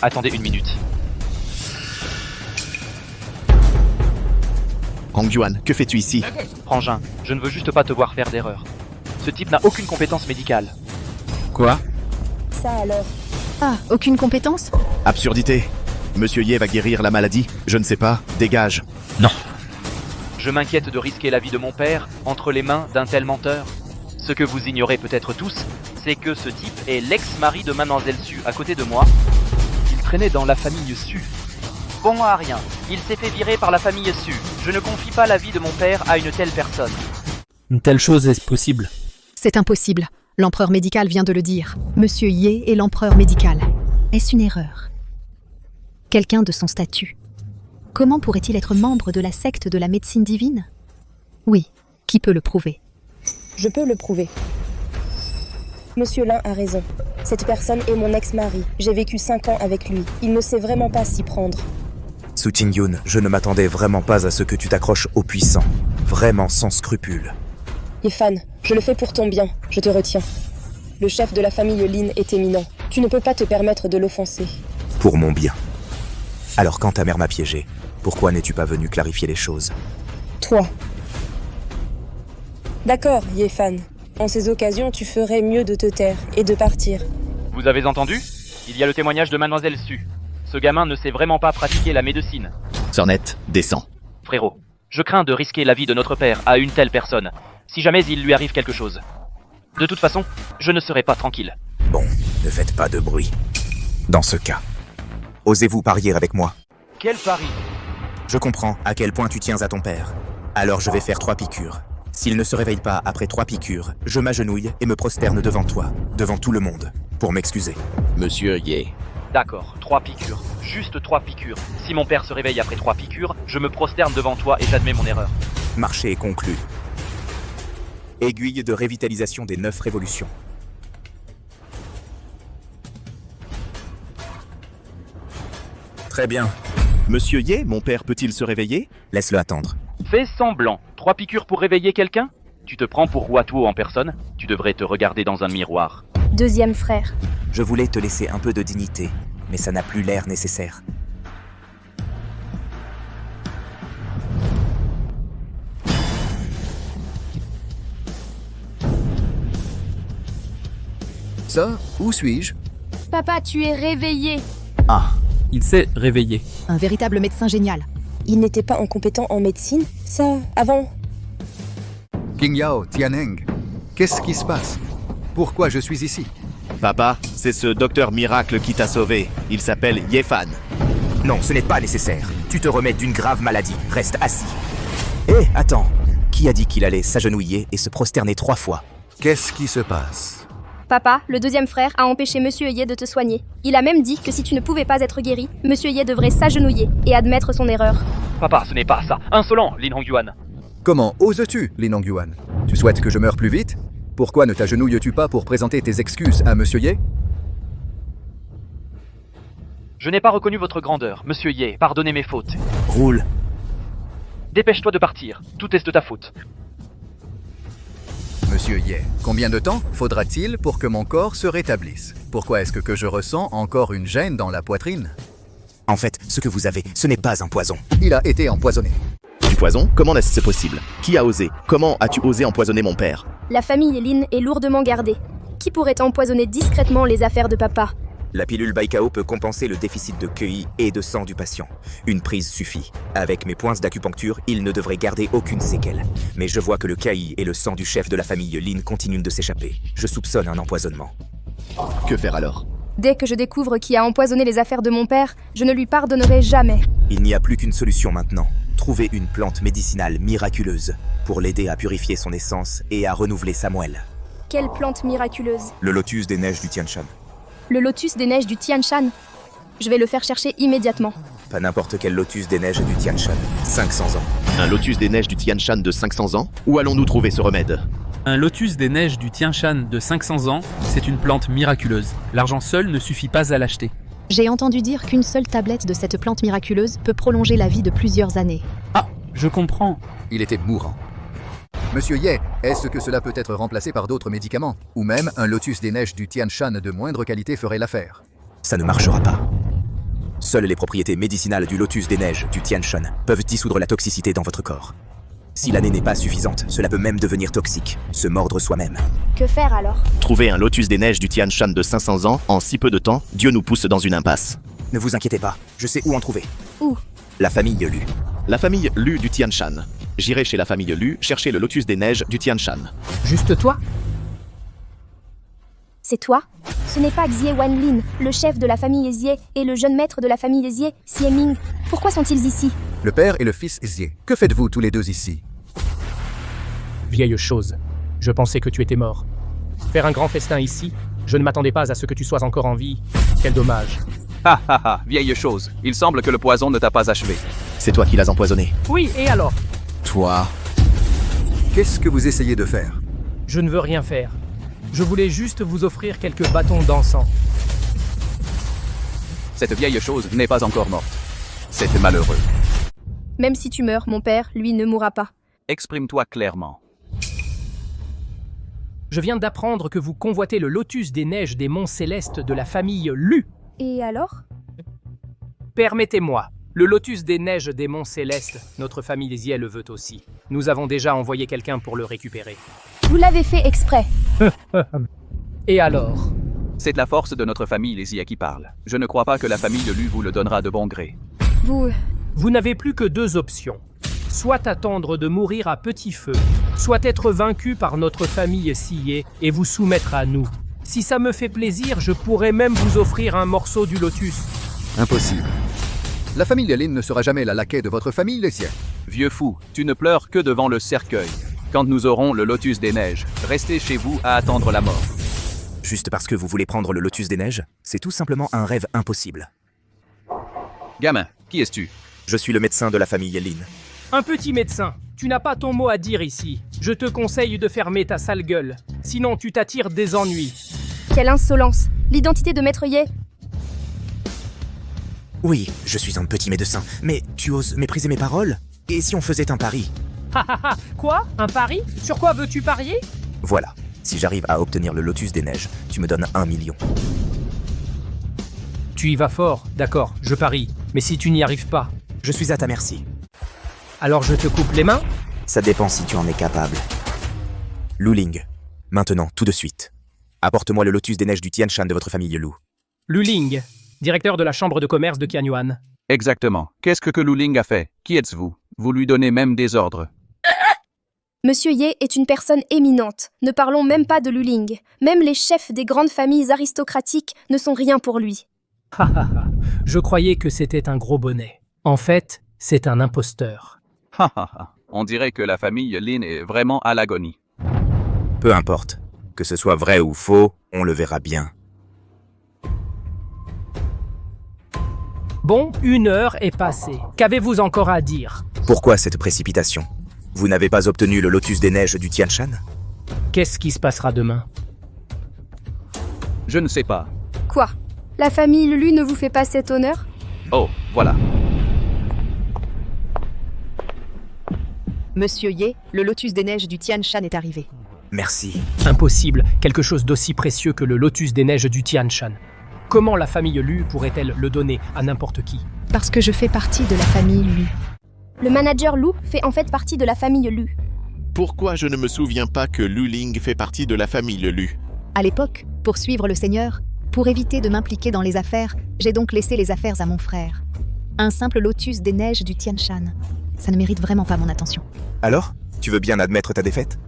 Attendez une minute. Hong Yuan, que fais-tu ici? Frangin, je ne veux juste pas te voir faire d'erreur. Ce type n'a aucune compétence médicale. Quoi? Ça alors? Ah, aucune compétence? Absurdité. Monsieur Ye va guérir la maladie? Je ne sais pas. Dégage. Non. Je m'inquiète de risquer la vie de mon père entre les mains d'un tel menteur. Ce que vous ignorez peut-être tous, c'est que ce type est l'ex-mari de Mademoiselle Su à côté de moi. Il traînait dans la famille Su. Bon à rien, il s'est fait virer par la famille Su. Je ne confie pas la vie de mon père à une telle personne. Une telle chose est possible? C'est impossible. L'empereur médical vient de le dire. Monsieur Ye est l'empereur médical. Est-ce une erreur? Quelqu'un de son statut. Comment pourrait-il être membre de la secte de la médecine divine? Oui, qui peut le prouver? Je peux le prouver. Monsieur Lin a raison. Cette personne est mon ex-mari. J'ai vécu 5 ans avec lui. Il ne sait vraiment pas s'y prendre. Su Qingyun, je ne m'attendais vraiment pas à ce que tu t'accroches aux puissants. Vraiment sans scrupules. Yifan, je le fais pour ton bien. Je te retiens. Le chef de la famille Lin est éminent. Tu ne peux pas te permettre de l'offenser. Pour mon bien. Alors quand ta mère m'a piégé, pourquoi n'es-tu pas venu clarifier les choses? Toi. D'accord, Yifan. En ces occasions, tu ferais mieux de te taire et de partir. Vous avez entendu? Il y a le témoignage de Mademoiselle Su. Ce gamin ne sait vraiment pas pratiquer la médecine. Sornette, descends. Frérot, je crains de risquer la vie de notre père à une telle personne, si jamais il lui arrive quelque chose. De toute façon, je ne serai pas tranquille. Bon, ne faites pas de bruit. Dans ce cas, osez-vous parier avec moi? Quel pari? Je comprends à quel point tu tiens à ton père. Alors je vais faire 3 piqûres. S'il ne se réveille pas après 3 piqûres, je m'agenouille et me prosterne devant toi, devant tout le monde, pour m'excuser. Monsieur Ye. D'accord, 3 piqûres. Juste 3 piqûres. Si mon père se réveille après 3 piqûres, je me prosterne devant toi et j'admets mon erreur. Marché est conclu. Aiguille de révitalisation des 9 révolutions. Très bien. Monsieur Ye, mon père peut-il se réveiller? Laisse-le attendre. Fais semblant. 3 piqûres pour réveiller quelqu'un? Tu te prends pour Watuo en personne? Tu devrais te regarder dans un miroir. Deuxième frère. Je voulais te laisser un peu de dignité, mais ça n'a plus l'air nécessaire. Ça, où suis-je? Papa, tu es réveillé. Ah, il s'est réveillé. Un véritable médecin génial. Il n'était pas incompétent en médecine, ça, avant. King Yao, Tianeng, qu'est-ce qui se passe? Pourquoi je suis ici? Papa, c'est ce docteur miracle qui t'a sauvé. Il s'appelle Yefan. Non, ce n'est pas nécessaire. Tu te remets d'une grave maladie. Reste assis. Hé, attends. Qui a dit qu'il allait s'agenouiller et se prosterner 3 fois? Qu'est-ce qui se passe? Papa, le deuxième frère, a empêché Monsieur Ye de te soigner. Il a même dit que si tu ne pouvais pas être guéri, Monsieur Ye devrait s'agenouiller et admettre son erreur. Papa, ce n'est pas ça. Insolent, Lin Hongyuan. Comment oses-tu, Lin Hongyuan? Tu souhaites que je meure plus vite? Pourquoi ne t'agenouilles-tu pas pour présenter tes excuses à Monsieur Ye? Je n'ai pas reconnu votre grandeur, Monsieur Ye. Pardonnez mes fautes. Roule. Dépêche-toi de partir. Tout est de ta faute. Monsieur Ye, combien de temps faudra-t-il pour que mon corps se rétablisse? Pourquoi est-ce que je ressens encore une gêne dans la poitrine? En fait, ce que vous avez, ce n'est pas un poison. Il a été empoisonné. Du poison? Comment est-ce possible? Qui a osé? Comment as-tu osé empoisonner mon père? La famille Lin est lourdement gardée. Qui pourrait empoisonner discrètement les affaires de papa? La pilule Baikao peut compenser le déficit de QI et de sang du patient. Une prise suffit. Avec mes points d'acupuncture, il ne devrait garder aucune séquelle. Mais je vois que le QI et le sang du chef de la famille Lin continuent de s'échapper. Je soupçonne un empoisonnement. Que faire alors? Dès que je découvre qui a empoisonné les affaires de mon père, je ne lui pardonnerai jamais. Il n'y a plus qu'une solution maintenant. Trouver une plante médicinale miraculeuse pour l'aider à purifier son essence et à renouveler sa moelle. Quelle plante miraculeuse! Le lotus des neiges du Tian Shan. Le lotus des neiges du Tian Shan. Je vais le faire chercher immédiatement. Pas n'importe quel lotus des neiges du Tian Shan. 500 ans. Un lotus des neiges du Tian Shan de 500 ans? Où allons-nous trouver ce remède? Un lotus des neiges du Tian Shan de 500 ans, c'est une plante miraculeuse. L'argent seul ne suffit pas à l'acheter. J'ai entendu dire qu'une seule tablette de cette plante miraculeuse peut prolonger la vie de plusieurs années. Ah, je comprends. Il était mourant. Monsieur Ye, est-ce que cela peut être remplacé par d'autres médicaments? Ou même un lotus des neiges du Tian Shan de moindre qualité ferait l'affaire? Ça ne marchera pas. Seules les propriétés médicinales du lotus des neiges du Tian Shan peuvent dissoudre la toxicité dans votre corps. Si l'année n'est pas suffisante, cela peut même devenir toxique, se mordre soi-même. Que faire alors? Trouver un lotus des neiges du Tian Shan de 500 ans en si peu de temps, Dieu nous pousse dans une impasse. Ne vous inquiétez pas, je sais où en trouver. Où? La famille Lu. La famille Lu du Tian Shan. J'irai chez la famille Lu chercher le lotus des neiges du Tian Shan. Juste toi? C'est toi? Ce n'est pas Xie Wanlin, le chef de la famille Xie, et le jeune maître de la famille Xie, Xie Ming. Pourquoi sont-ils ici? Le père et le fils Xie. Que faites-vous tous les deux ici? Vieille chose. Je pensais que tu étais mort. Faire un grand festin ici? Je ne m'attendais pas à ce que tu sois encore en vie. Quel dommage. Ha ha ha, vieille chose. Il semble que le poison ne t'a pas achevé. C'est toi qui l'as empoisonné. Oui, et alors? Toi? Qu'est-ce que vous essayez de faire? Je ne veux rien faire. Je voulais juste vous offrir quelques bâtons d'encens. Cette vieille chose n'est pas encore morte. C'est malheureux. Même si tu meurs, mon père, lui, ne mourra pas. Exprime-toi clairement. Je viens d'apprendre que vous convoitez le lotus des neiges des monts célestes de la famille Lu. Et alors? Permettez-moi. Le lotus des neiges des monts célestes, notre famille Xie le veut aussi. Nous avons déjà envoyé quelqu'un pour le récupérer. Vous l'avez fait exprès. Et alors? C'est de la force de notre famille les Xie qui parle. Je ne crois pas que la famille Lu vous le donnera de bon gré. Vous n'avez plus que 2 options. Soit attendre de mourir à petit feu, soit être vaincu par notre famille Xie et vous soumettre à nous. Si ça me fait plaisir, je pourrais même vous offrir un morceau du lotus. Impossible. La famille Lin ne sera jamais la laquais de votre famille Xie. Vieux fou, tu ne pleures que devant le cercueil. Quand nous aurons le lotus des neiges, restez chez vous à attendre la mort. Juste parce que vous voulez prendre le lotus des neiges, c'est tout simplement un rêve impossible. Gamin, qui es-tu? Je suis le médecin de la famille Lin. Un petit médecin, tu n'as pas ton mot à dire ici. Je te conseille de fermer ta sale gueule, sinon tu t'attires des ennuis. Quelle insolence! L'identité de Maître Ye. Oui, je suis un petit médecin, mais tu oses mépriser mes paroles? Et si on faisait un pari? Quoi? Un pari? Sur quoi veux-tu parier? Voilà, si j'arrive à obtenir le lotus des neiges, tu me donnes 1 million. Tu y vas fort, d'accord, je parie. Mais si tu n'y arrives pas? Je suis à ta merci. Alors je te coupe les mains? Ça dépend si tu en es capable. Luling, maintenant, tout de suite. Apporte-moi le lotus des neiges du Tianshan de votre famille Lu. Luling, directeur de la chambre de commerce de Qianyuan. Exactement. Qu'est-ce que Luling a fait? Qui êtes-vous? Vous lui donnez même des ordres. Monsieur Ye est une personne éminente. Ne parlons même pas de Luling. Même les chefs des grandes familles aristocratiques ne sont rien pour lui. Je croyais que c'était un gros bonnet. En fait, c'est un imposteur. On dirait que la famille Lin est vraiment à l'agonie. Peu importe. Que ce soit vrai ou faux, on le verra bien. Bon, 1 heure est passée. Qu'avez-vous encore à dire? Pourquoi cette précipitation? Vous n'avez pas obtenu le lotus des neiges du Tianshan? Qu'est-ce qui se passera demain? Je ne sais pas. Quoi? La famille Lu ne vous fait pas cet honneur? Oh, voilà. Monsieur Ye, le lotus des neiges du Tianshan est arrivé. Merci. Impossible, quelque chose d'aussi précieux que le lotus des neiges du Tianshan. Comment la famille Lu pourrait-elle le donner à n'importe qui? Parce que je fais partie de la famille Lu. Le manager Lu fait en fait partie de la famille Lu. Pourquoi je ne me souviens pas que Luling fait partie de la famille Lu? À l'époque, pour suivre le Seigneur, pour éviter de m'impliquer dans les affaires, j'ai donc laissé les affaires à mon frère. Un simple lotus des neiges du Tianshan. Ça ne mérite vraiment pas mon attention. Alors? Tu veux bien admettre ta défaite?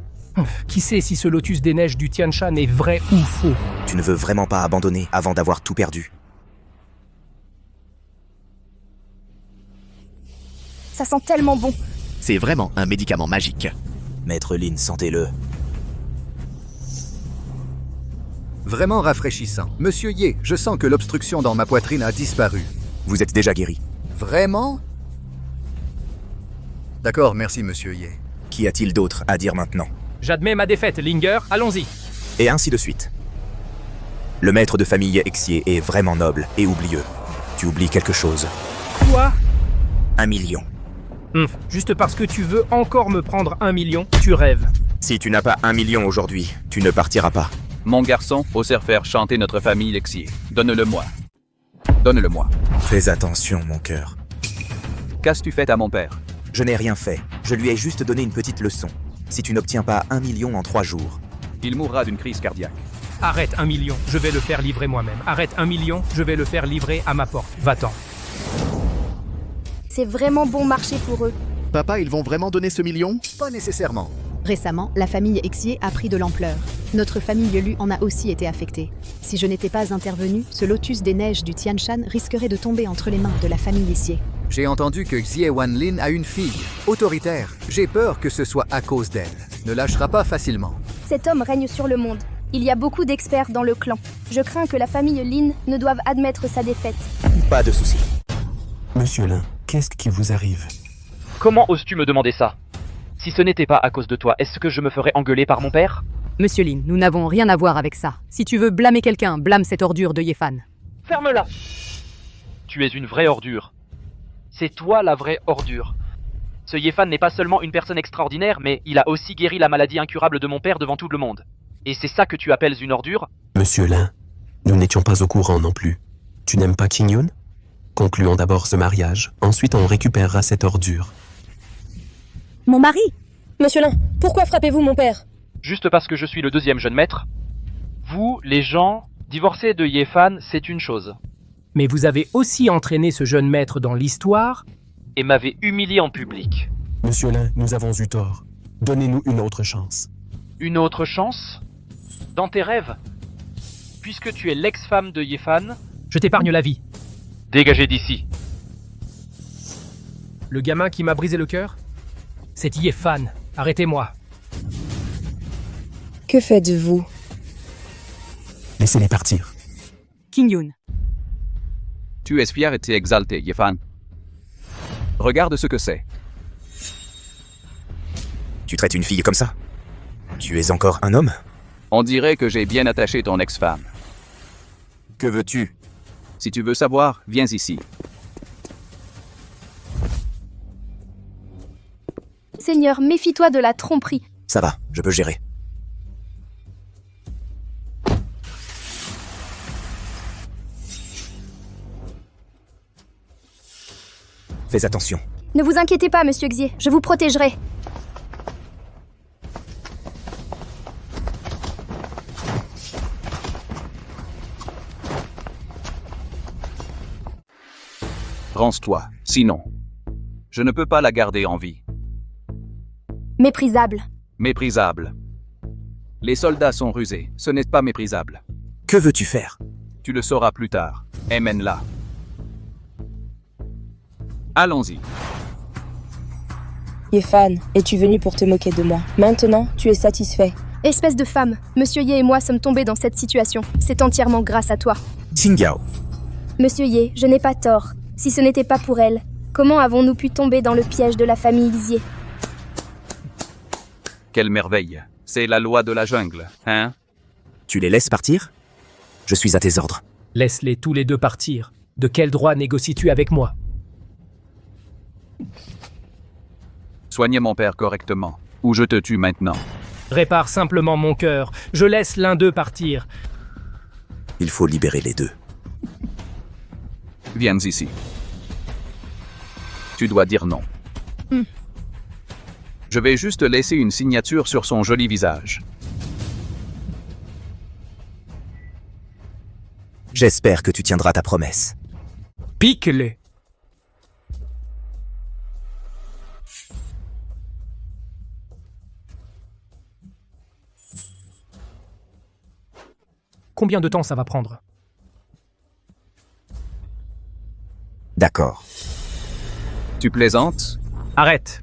Qui sait si ce lotus des neiges du Tianshan est vrai ou faux? Tu ne veux vraiment pas abandonner avant d'avoir tout perdu? Ça sent tellement bon. C'est vraiment un médicament magique. Maître Lin, sentez-le. Vraiment rafraîchissant. Monsieur Ye, je sens que l'obstruction dans ma poitrine a disparu. Vous êtes déjà guéri. Vraiment? D'accord, merci Monsieur Ye. Qu'y a-t-il d'autre à dire maintenant? J'admets ma défaite, Linger, allons-y. Et ainsi de suite. Le maître de famille Exier est vraiment noble et oublieux. Tu oublies quelque chose. Quoi? 1 million. Juste parce que tu veux encore me prendre 1 million, tu rêves. Si tu n'as pas 1 million aujourd'hui, tu ne partiras pas. Mon garçon, ose faire chanter notre famille Lexier. Donne-le-moi. Donne-le-moi. Fais attention, mon cœur. Qu'as-tu fait à mon père? Je n'ai rien fait. Je lui ai juste donné une petite leçon. Si tu n'obtiens pas 1 million en 3 jours... Il mourra d'une crise cardiaque. Arrête 1 million, je vais le faire livrer moi-même. Arrête 1 million, je vais le faire livrer à ma porte. Va-t'en. C'est vraiment bon marché pour eux. Papa, ils vont vraiment donner ce million? Pas nécessairement. Récemment, la famille Exier a pris de l'ampleur. Notre famille Lu en a aussi été affectée. Si je n'étais pas intervenu, ce lotus des neiges du Tianshan risquerait de tomber entre les mains de la famille Exier. J'ai entendu que Xie Wanlin a une fille, autoritaire. J'ai peur que ce soit à cause d'elle. Ne lâchera pas facilement. Cet homme règne sur le monde. Il y a beaucoup d'experts dans le clan. Je crains que la famille Lin ne doive admettre sa défaite. Pas de souci. Monsieur Lin, qu'est-ce qui vous arrive? Comment oses-tu me demander ça? Si ce n'était pas à cause de toi, est-ce que je me ferais engueuler par mon père? Monsieur Lin, nous n'avons rien à voir avec ça. Si tu veux blâmer quelqu'un, blâme cette ordure de Yefan. Ferme-la! Tu es une vraie ordure. C'est toi la vraie ordure. Ce Yefan n'est pas seulement une personne extraordinaire, mais il a aussi guéri la maladie incurable de mon père devant tout le monde. Et c'est ça que tu appelles une ordure? Monsieur Lin, nous n'étions pas au courant non plus. Tu n'aimes pas Qingyun? Concluons d'abord ce mariage, ensuite on récupérera cette ordure. Mon mari? Monsieur Lin, pourquoi frappez-vous mon père? Juste parce que je suis le deuxième jeune maître? Vous, les gens, divorcer de Yefan, c'est une chose. Mais vous avez aussi entraîné ce jeune maître dans l'histoire et m'avez humilié en public. Monsieur Lin, nous avons eu tort. Donnez-nous une autre chance. Une autre chance? Dans tes rêves? Puisque tu es l'ex-femme de Yefan, je t'épargne la vie. Dégagez d'ici. Le gamin qui m'a brisé le cœur? C'est Yefan. Arrêtez-moi. Que faites-vous? Laissez-les partir. Qingyun. Tu es fier et t'es exalté, Yefan. Regarde ce que c'est. Tu traites une fille comme ça? Tu es encore un homme? On dirait que j'ai bien attaché ton ex-femme. Que veux-tu? Si tu veux savoir, viens ici. Seigneur, méfie-toi de la tromperie. Ça va, je peux gérer. Fais attention. Ne vous inquiétez pas, monsieur Xier, je vous protégerai. Rance-toi, sinon. Je ne peux pas la garder en vie. Méprisable. Méprisable. Les soldats sont rusés, ce n'est pas méprisable. Que veux-tu faire? Tu le sauras plus tard. Emmène-la. Allons-y. Yefan, es-tu venu pour te moquer de moi? Maintenant, tu es satisfait. Espèce de femme, Monsieur Ye et moi sommes tombés dans cette situation. C'est entièrement grâce à toi. Xingyao. Monsieur Ye, je n'ai pas tort. Si ce n'était pas pour elle, comment avons-nous pu tomber dans le piège de la famille Lizier? Quelle merveille. C'est la loi de la jungle, hein? Tu les laisses partir? Je suis à tes ordres. Laisse-les tous les deux partir. De quel droit négocies-tu avec moi? Soigne mon père correctement, ou je te tue maintenant. Répare simplement mon cœur. Je laisse l'un d'eux partir. Il faut libérer les deux. Viens ici. Tu dois dire non. Je vais juste laisser une signature sur son joli visage. J'espère que tu tiendras ta promesse. Pique-les. Combien de temps ça va prendre? D'accord. Tu plaisantes? Arrête.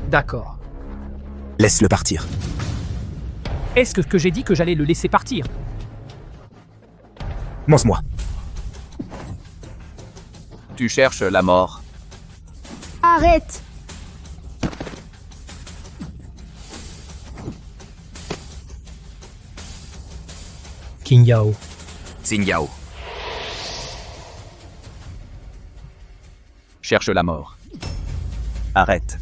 D'accord. Laisse-le partir. Est-ce que j'ai dit que j'allais le laisser partir? Mange-moi. Tu cherches la mort. Arrête! Xingyao. Xingyao. Cherche la mort. Arrête.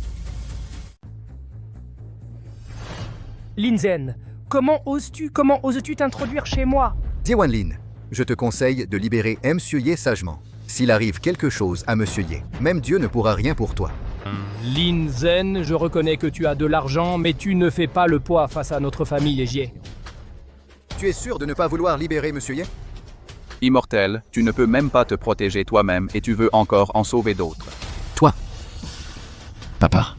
Linzen, comment oses-tu t'introduire chez moi? Diwanlin, je te conseille de libérer Monsieur Ye sagement. S'il arrive quelque chose à Monsieur Ye, même Dieu ne pourra rien pour toi. Linzen, je reconnais que tu as de l'argent, mais tu ne fais pas le poids face à notre famille Jie. Tu es sûr de ne pas vouloir libérer Monsieur Ye? Immortel, tu ne peux même pas te protéger toi-même et tu veux encore en sauver d'autres. Toi. Papa.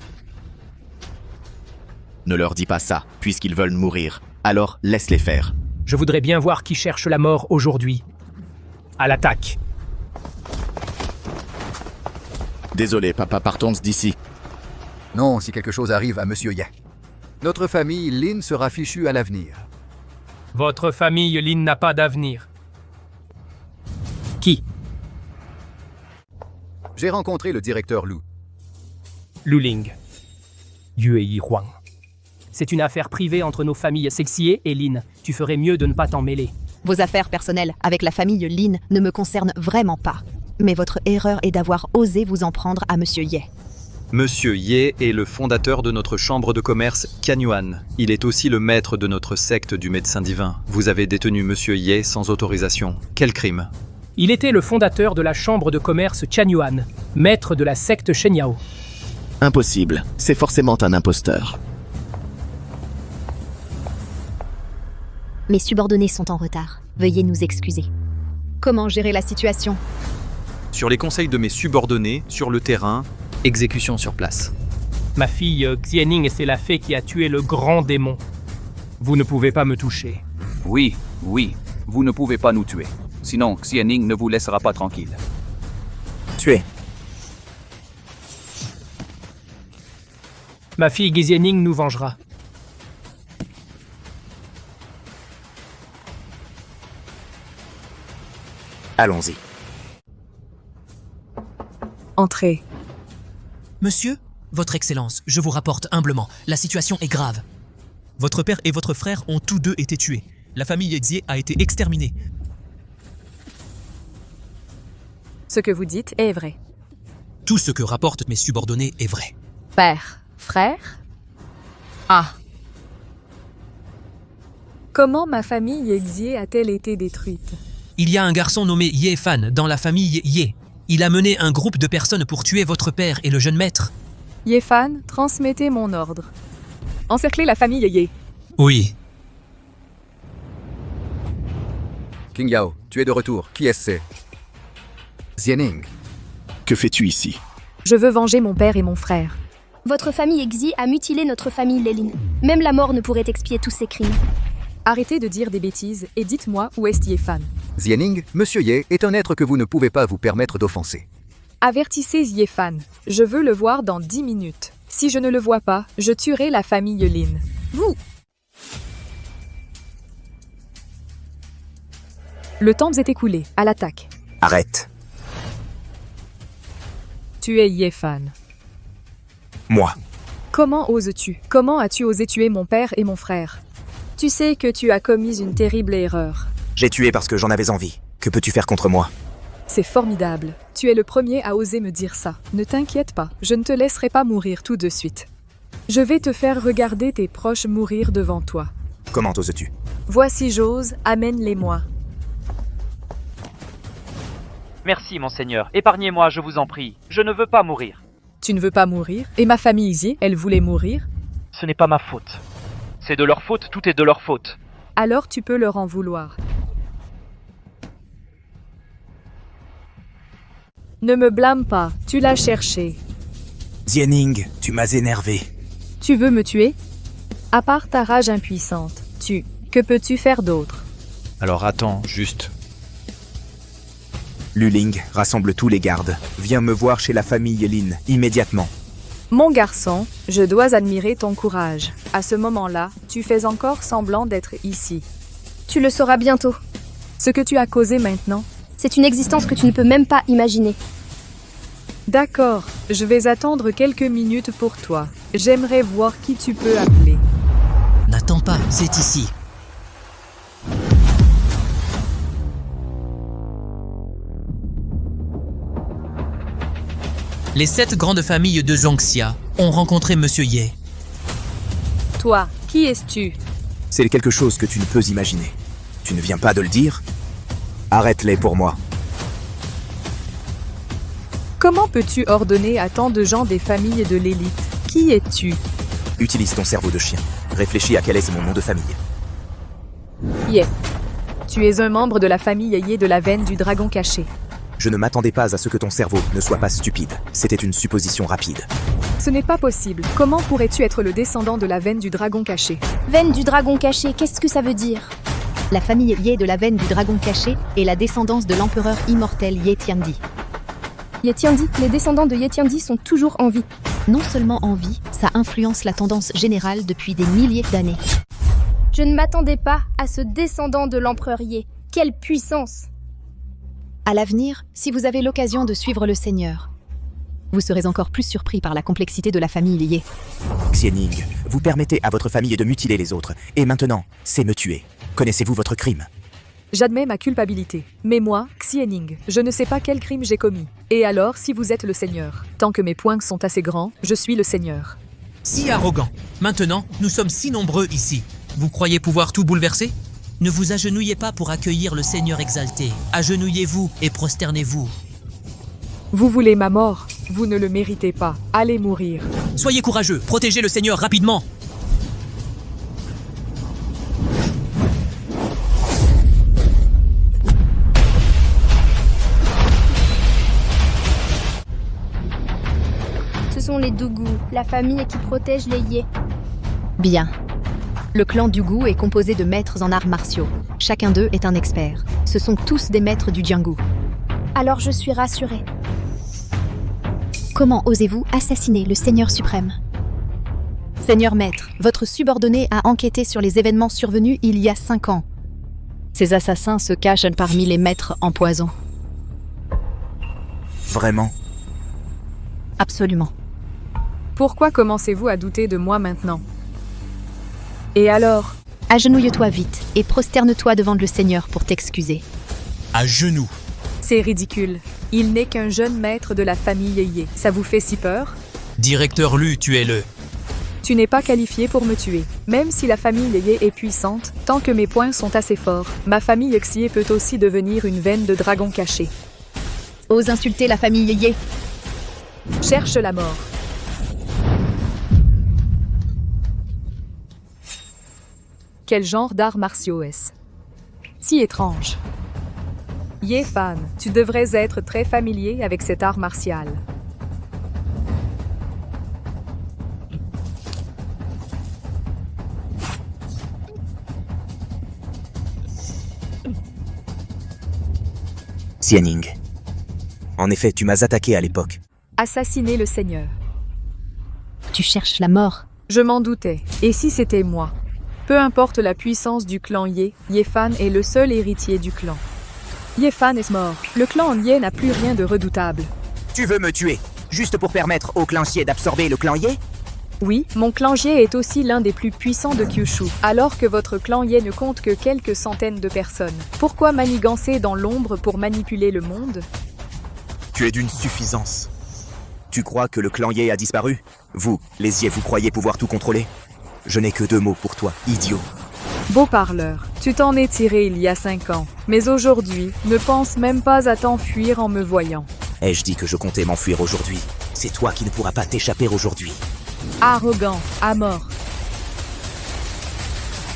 Ne leur dis pas ça, puisqu'ils veulent mourir. Alors laisse-les faire. Je voudrais bien voir qui cherche la mort aujourd'hui. À l'attaque. Désolé, papa, partons d'ici. Non, si quelque chose arrive à Monsieur Ye. Notre famille Lin sera fichue à l'avenir. Votre famille Lin n'a pas d'avenir. Qui? J'ai rencontré le directeur Lu. Lu Ling. Yue Huang. C'est une affaire privée entre nos familles Sexie et Lin. Tu ferais mieux de ne pas t'en mêler. Vos affaires personnelles avec la famille Lin ne me concernent vraiment pas. Mais votre erreur est d'avoir osé vous en prendre à Monsieur Ye. Monsieur Ye est le fondateur de notre chambre de commerce Qianyuan. Il est aussi le maître de notre secte du médecin divin. Vous avez détenu Monsieur Ye sans autorisation. Quel crime? Il était le fondateur de la chambre de commerce Qianyuan, maître de la secte Shenyao. Impossible, c'est forcément un imposteur. Mes subordonnés sont en retard. Veuillez nous excuser. Comment gérer la situation? Sur les conseils de mes subordonnés, sur le terrain, exécution sur place. Ma fille Xianing, c'est la fée qui a tué le grand démon. Vous ne pouvez pas me toucher. Oui, vous ne pouvez pas nous tuer. Sinon, Xianing ne vous laissera pas tranquille. Tuez. Ma fille Xianing nous vengera. Allons-y. Entrez. Monsieur, votre Excellence, je vous rapporte humblement, la situation est grave. Votre père et votre frère ont tous deux été tués. La famille Yedzie a été exterminée. Ce que vous dites est vrai. Tout ce que rapportent mes subordonnés est vrai. Père, frère? Ah. Comment ma famille Yedzie a-t-elle été détruite? Il y a un garçon nommé Ye Fan dans la famille Ye. Il a mené un groupe de personnes pour tuer votre père et le jeune maître. Yefan, transmettez mon ordre. Encerclez la famille Ye. Oui. King Yao, tu es de retour. Qui est-ce? Xianing. Que fais-tu ici? Je veux venger mon père et mon frère. Votre famille Xie a mutilé notre famille Léline. Même la mort ne pourrait expier tous ces crimes. Arrêtez de dire des bêtises et dites-moi où est Ye Fan. Xianing, Monsieur Ye est un être que vous ne pouvez pas vous permettre d'offenser. Avertissez Ye Fan. Je veux le voir dans 10 minutes. Si je ne le vois pas, je tuerai la famille Lin. Vous! Le temps est écoulé. À l'attaque. Arrête. Tu es Ye Fan. Moi. Comment oses-tu? Comment as-tu osé tuer mon père et mon frère? Tu sais que tu as commis une terrible erreur. J'ai tué parce que j'en avais envie. Que peux-tu faire contre moi? C'est formidable. Tu es le premier à oser me dire ça. Ne t'inquiète pas, je ne te laisserai pas mourir tout de suite. Je vais te faire regarder tes proches mourir devant toi. Comment oses-tu? Voici j'ose, amène-les-moi. Merci, monseigneur. Épargnez-moi, je vous en prie. Je ne veux pas mourir. Tu ne veux pas mourir? Et ma famille Xie, elle voulait mourir? Ce n'est pas ma faute. C'est de leur faute, tout est de leur faute. Alors tu peux leur en vouloir. Ne me blâme pas, tu l'as cherché. Xianing, tu m'as énervé. Tu veux me tuer? À part ta rage impuissante, que peux-tu faire d'autre? Alors attends, juste. Luling, rassemble tous les gardes. Viens me voir chez la famille Lin, immédiatement. Mon garçon, je dois admirer ton courage. À ce moment-là, tu fais encore semblant d'être ici. Tu le sauras bientôt. Ce que tu as causé maintenant, c'est une existence que tu ne peux même pas imaginer. D'accord, je vais attendre quelques minutes pour toi. J'aimerais voir qui tu peux appeler. N'attends pas, c'est ici. Les 7 grandes familles de Zhongxia ont rencontré Monsieur Ye. Toi, qui es-tu? C'est quelque chose que tu ne peux imaginer. Tu ne viens pas de le dire? Arrête-les pour moi. Comment peux-tu ordonner à tant de gens des familles de l'élite? Qui es-tu? Utilise ton cerveau de chien. Réfléchis à quel est mon nom de famille. Ye. Tu es un membre de la famille Ye de la veine du dragon caché. Je ne m'attendais pas à ce que ton cerveau ne soit pas stupide. C'était une supposition rapide. Ce n'est pas possible. Comment pourrais-tu être le descendant de la veine du dragon caché? Veine du dragon caché, qu'est-ce que ça veut dire? La famille Ye de la veine du dragon caché est la descendance de l'empereur immortel Ye Tiandi. Ye Tiandi, les descendants de Ye Tiandi sont toujours en vie. Non seulement en vie, ça influence la tendance générale depuis des milliers d'années. Je ne m'attendais pas à ce descendant de l'empereur Ye. Quelle puissance! À l'avenir, si vous avez l'occasion de suivre le Seigneur, vous serez encore plus surpris par la complexité de la famille Ye. Xianing, vous permettez à votre famille de mutiler les autres, et maintenant, c'est me tuer. Connaissez-vous votre crime? J'admets ma culpabilité. Mais moi, Xianing, je ne sais pas quel crime j'ai commis. Et alors, si vous êtes le Seigneur? Tant que mes poings sont assez grands, je suis le Seigneur. Si arrogant. Maintenant, nous sommes si nombreux ici. Vous croyez pouvoir tout bouleverser? Ne vous agenouillez pas pour accueillir le Seigneur exalté. Agenouillez-vous et prosternez-vous. Vous voulez ma mort? Vous ne le méritez pas. Allez mourir. Soyez courageux, protégez le Seigneur rapidement. Ce sont les Dougou, la famille qui protège les Ye. Bien. Le clan Dugu est composé de maîtres en arts martiaux. Chacun d'eux est un expert. Ce sont tous des maîtres du Jianggu. Alors je suis rassurée. Comment osez-vous assassiner le Seigneur suprême? Seigneur maître, votre subordonné a enquêté sur les événements survenus il y a 5 ans. Ces assassins se cachent parmi les maîtres en poison. Vraiment? Absolument. Pourquoi commencez-vous à douter de moi maintenant? Et alors? Agenouille-toi vite et prosterne-toi devant le Seigneur pour t'excuser. À genoux. C'est ridicule. Il n'est qu'un jeune maître de la famille Ye. Ça vous fait si peur? Directeur Lu, tuez-le. Tu n'es pas qualifié pour me tuer. Même si la famille Ye est puissante, tant que mes poings sont assez forts, ma famille Xie peut aussi devenir une veine de dragon caché. Ose insulter la famille Ye. Cherche la mort. Quel genre d'arts martiaux est-ce? Si étrange. Ye Fan, tu devrais être très familier avec cet art martial. Xianing. En effet, tu m'as attaqué à l'époque. Assassiner le Seigneur. Tu cherches la mort. Je m'en doutais. Et si c'était moi? Peu importe la puissance du clan Ye, Ye Fan est le seul héritier du clan. Ye Fan est mort. Le clan Ye n'a plus rien de redoutable. Tu veux me tuer, juste pour permettre au clan Xie d'absorber le clan Ye? Oui, mon clan Ye est aussi l'un des plus puissants de Kyushu, alors que votre clan Ye ne compte que quelques centaines de personnes. Pourquoi manigancer dans l'ombre pour manipuler le monde? Tu es d'une suffisance. Tu crois que le clan Ye a disparu? Vous, les Ye, vous croyez pouvoir tout contrôler? Je n'ai que 2 mots pour toi, idiot. Beau parleur, tu t'en es tiré il y a 5 ans, mais aujourd'hui, ne pense même pas à t'enfuir en me voyant. Ai-je dit que je comptais m'enfuir aujourd'hui? C'est toi qui ne pourras pas t'échapper aujourd'hui. Arrogant, à mort.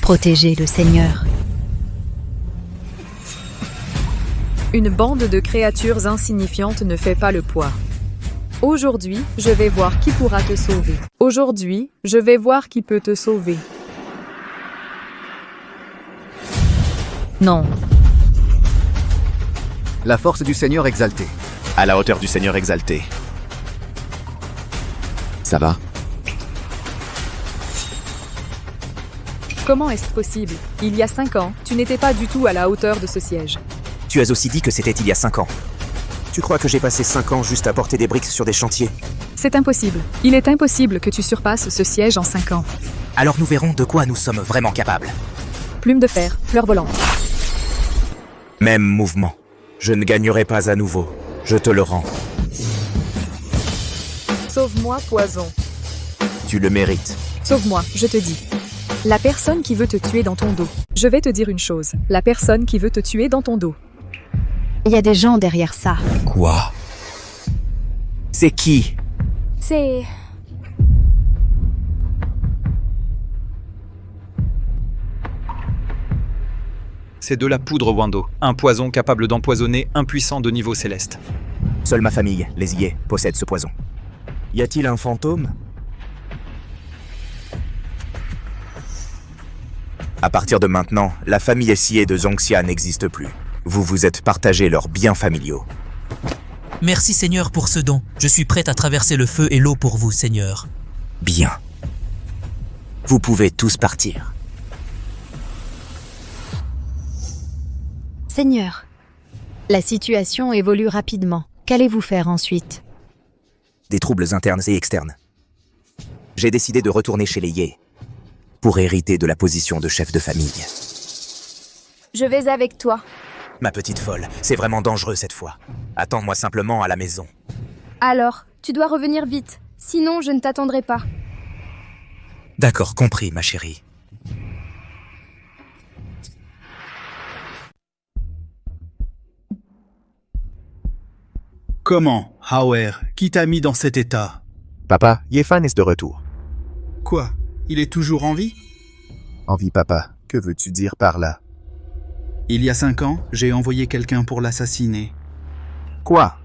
Protégez le Seigneur. Une bande de créatures insignifiantes ne fait pas le poids. Aujourd'hui, je vais voir qui pourra te sauver. Aujourd'hui, je vais voir qui peut te sauver. Non. La force du Seigneur exalté. À la hauteur du Seigneur exalté. Ça va? Comment est-ce possible? Il y a 5 ans, tu n'étais pas du tout à la hauteur de ce siège. Tu as aussi dit que c'était il y a 5 ans. Tu crois que j'ai passé 5 ans juste à porter des briques sur des chantiers? C'est impossible. Il est impossible que tu surpasses ce siège en 5 ans. Alors nous verrons de quoi nous sommes vraiment capables. Plume de fer, fleur volante. Même mouvement. Je ne gagnerai pas à nouveau. Je te le rends. Sauve-moi, poison. Tu le mérites. Sauve-moi, je te dis. La personne qui veut te tuer dans ton dos. Je vais te dire une chose. La personne qui veut te tuer dans ton dos. Il y a des gens derrière ça. Quoi? C'est qui? C'est... C'est de la poudre Wando, un poison capable d'empoisonner un puissant de niveau céleste. Seule ma famille, les Ye, possède ce poison. Y a-t-il un fantôme? À partir de maintenant, la famille Xie de Zhongxia n'existe plus. Vous vous êtes partagé leurs biens familiaux. Merci Seigneur pour ce don. Je suis prête à traverser le feu et l'eau pour vous, Seigneur. Bien. Vous pouvez tous partir. Seigneur, la situation évolue rapidement. Qu'allez-vous faire ensuite? Des troubles internes et externes. J'ai décidé de retourner chez les Ye pour hériter de la position de chef de famille. Je vais avec toi. Ma petite folle, c'est vraiment dangereux cette fois. Attends-moi simplement à la maison. Alors, tu dois revenir vite. Sinon, je ne t'attendrai pas. D'accord, compris, ma chérie. Comment, Hauer? Qui t'a mis dans cet état? Papa, Ye Fan est de retour. Quoi? Il est toujours en vie? En vie, papa. Que veux-tu dire par là? Il y a 5 ans, j'ai envoyé quelqu'un pour l'assassiner. Quoi?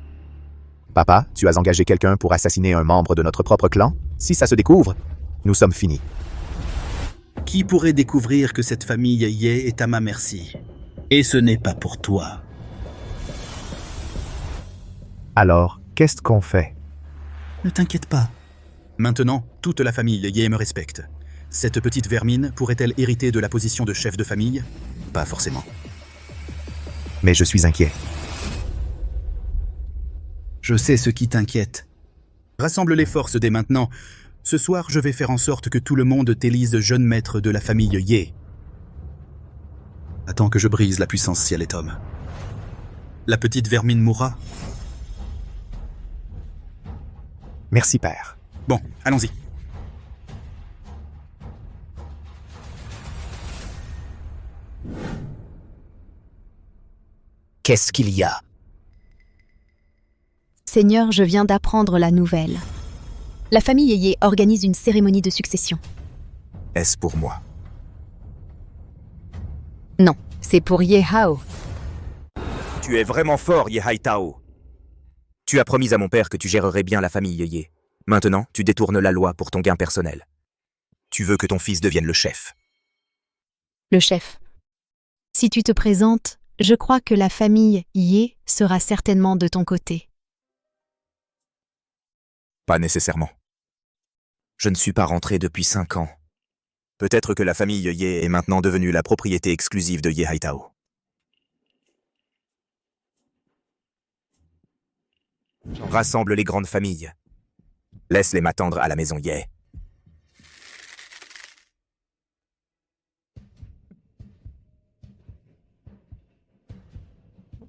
Papa, tu as engagé quelqu'un pour assassiner un membre de notre propre clan? Si ça se découvre, nous sommes finis. Qui pourrait découvrir que cette famille Ye est à ma merci? Et ce n'est pas pour toi. Alors, qu'est-ce qu'on fait? Ne t'inquiète pas. Maintenant, toute la famille Ye me respecte. Cette petite vermine pourrait-elle hériter de la position de chef de famille? Pas forcément. Mais je suis inquiet. Je sais ce qui t'inquiète. Rassemble les forces dès maintenant. Ce soir, je vais faire en sorte que tout le monde t'élise jeune maître de la famille Ye. Attends que je brise la puissance ciel et homme. La petite vermine mourra. Merci, père. Bon, allons-y. Qu'est-ce qu'il y a? Seigneur, je viens d'apprendre la nouvelle. La famille Ye organise une cérémonie de succession. Est-ce pour moi? Non, c'est pour Ye Hao. Tu es vraiment fort, Ye Haitao. Tu as promis à mon père que tu gérerais bien la famille Ye. Maintenant, tu détournes la loi pour ton gain personnel. Tu veux que ton fils devienne le chef. Le chef. Si tu te présentes, je crois que la famille Ye sera certainement de ton côté. Pas nécessairement. Je ne suis pas rentré depuis 5 ans. Peut-être que la famille Ye est maintenant devenue la propriété exclusive de Ye Haitao. Rassemble les grandes familles. Laisse-les m'attendre à la maison Ye.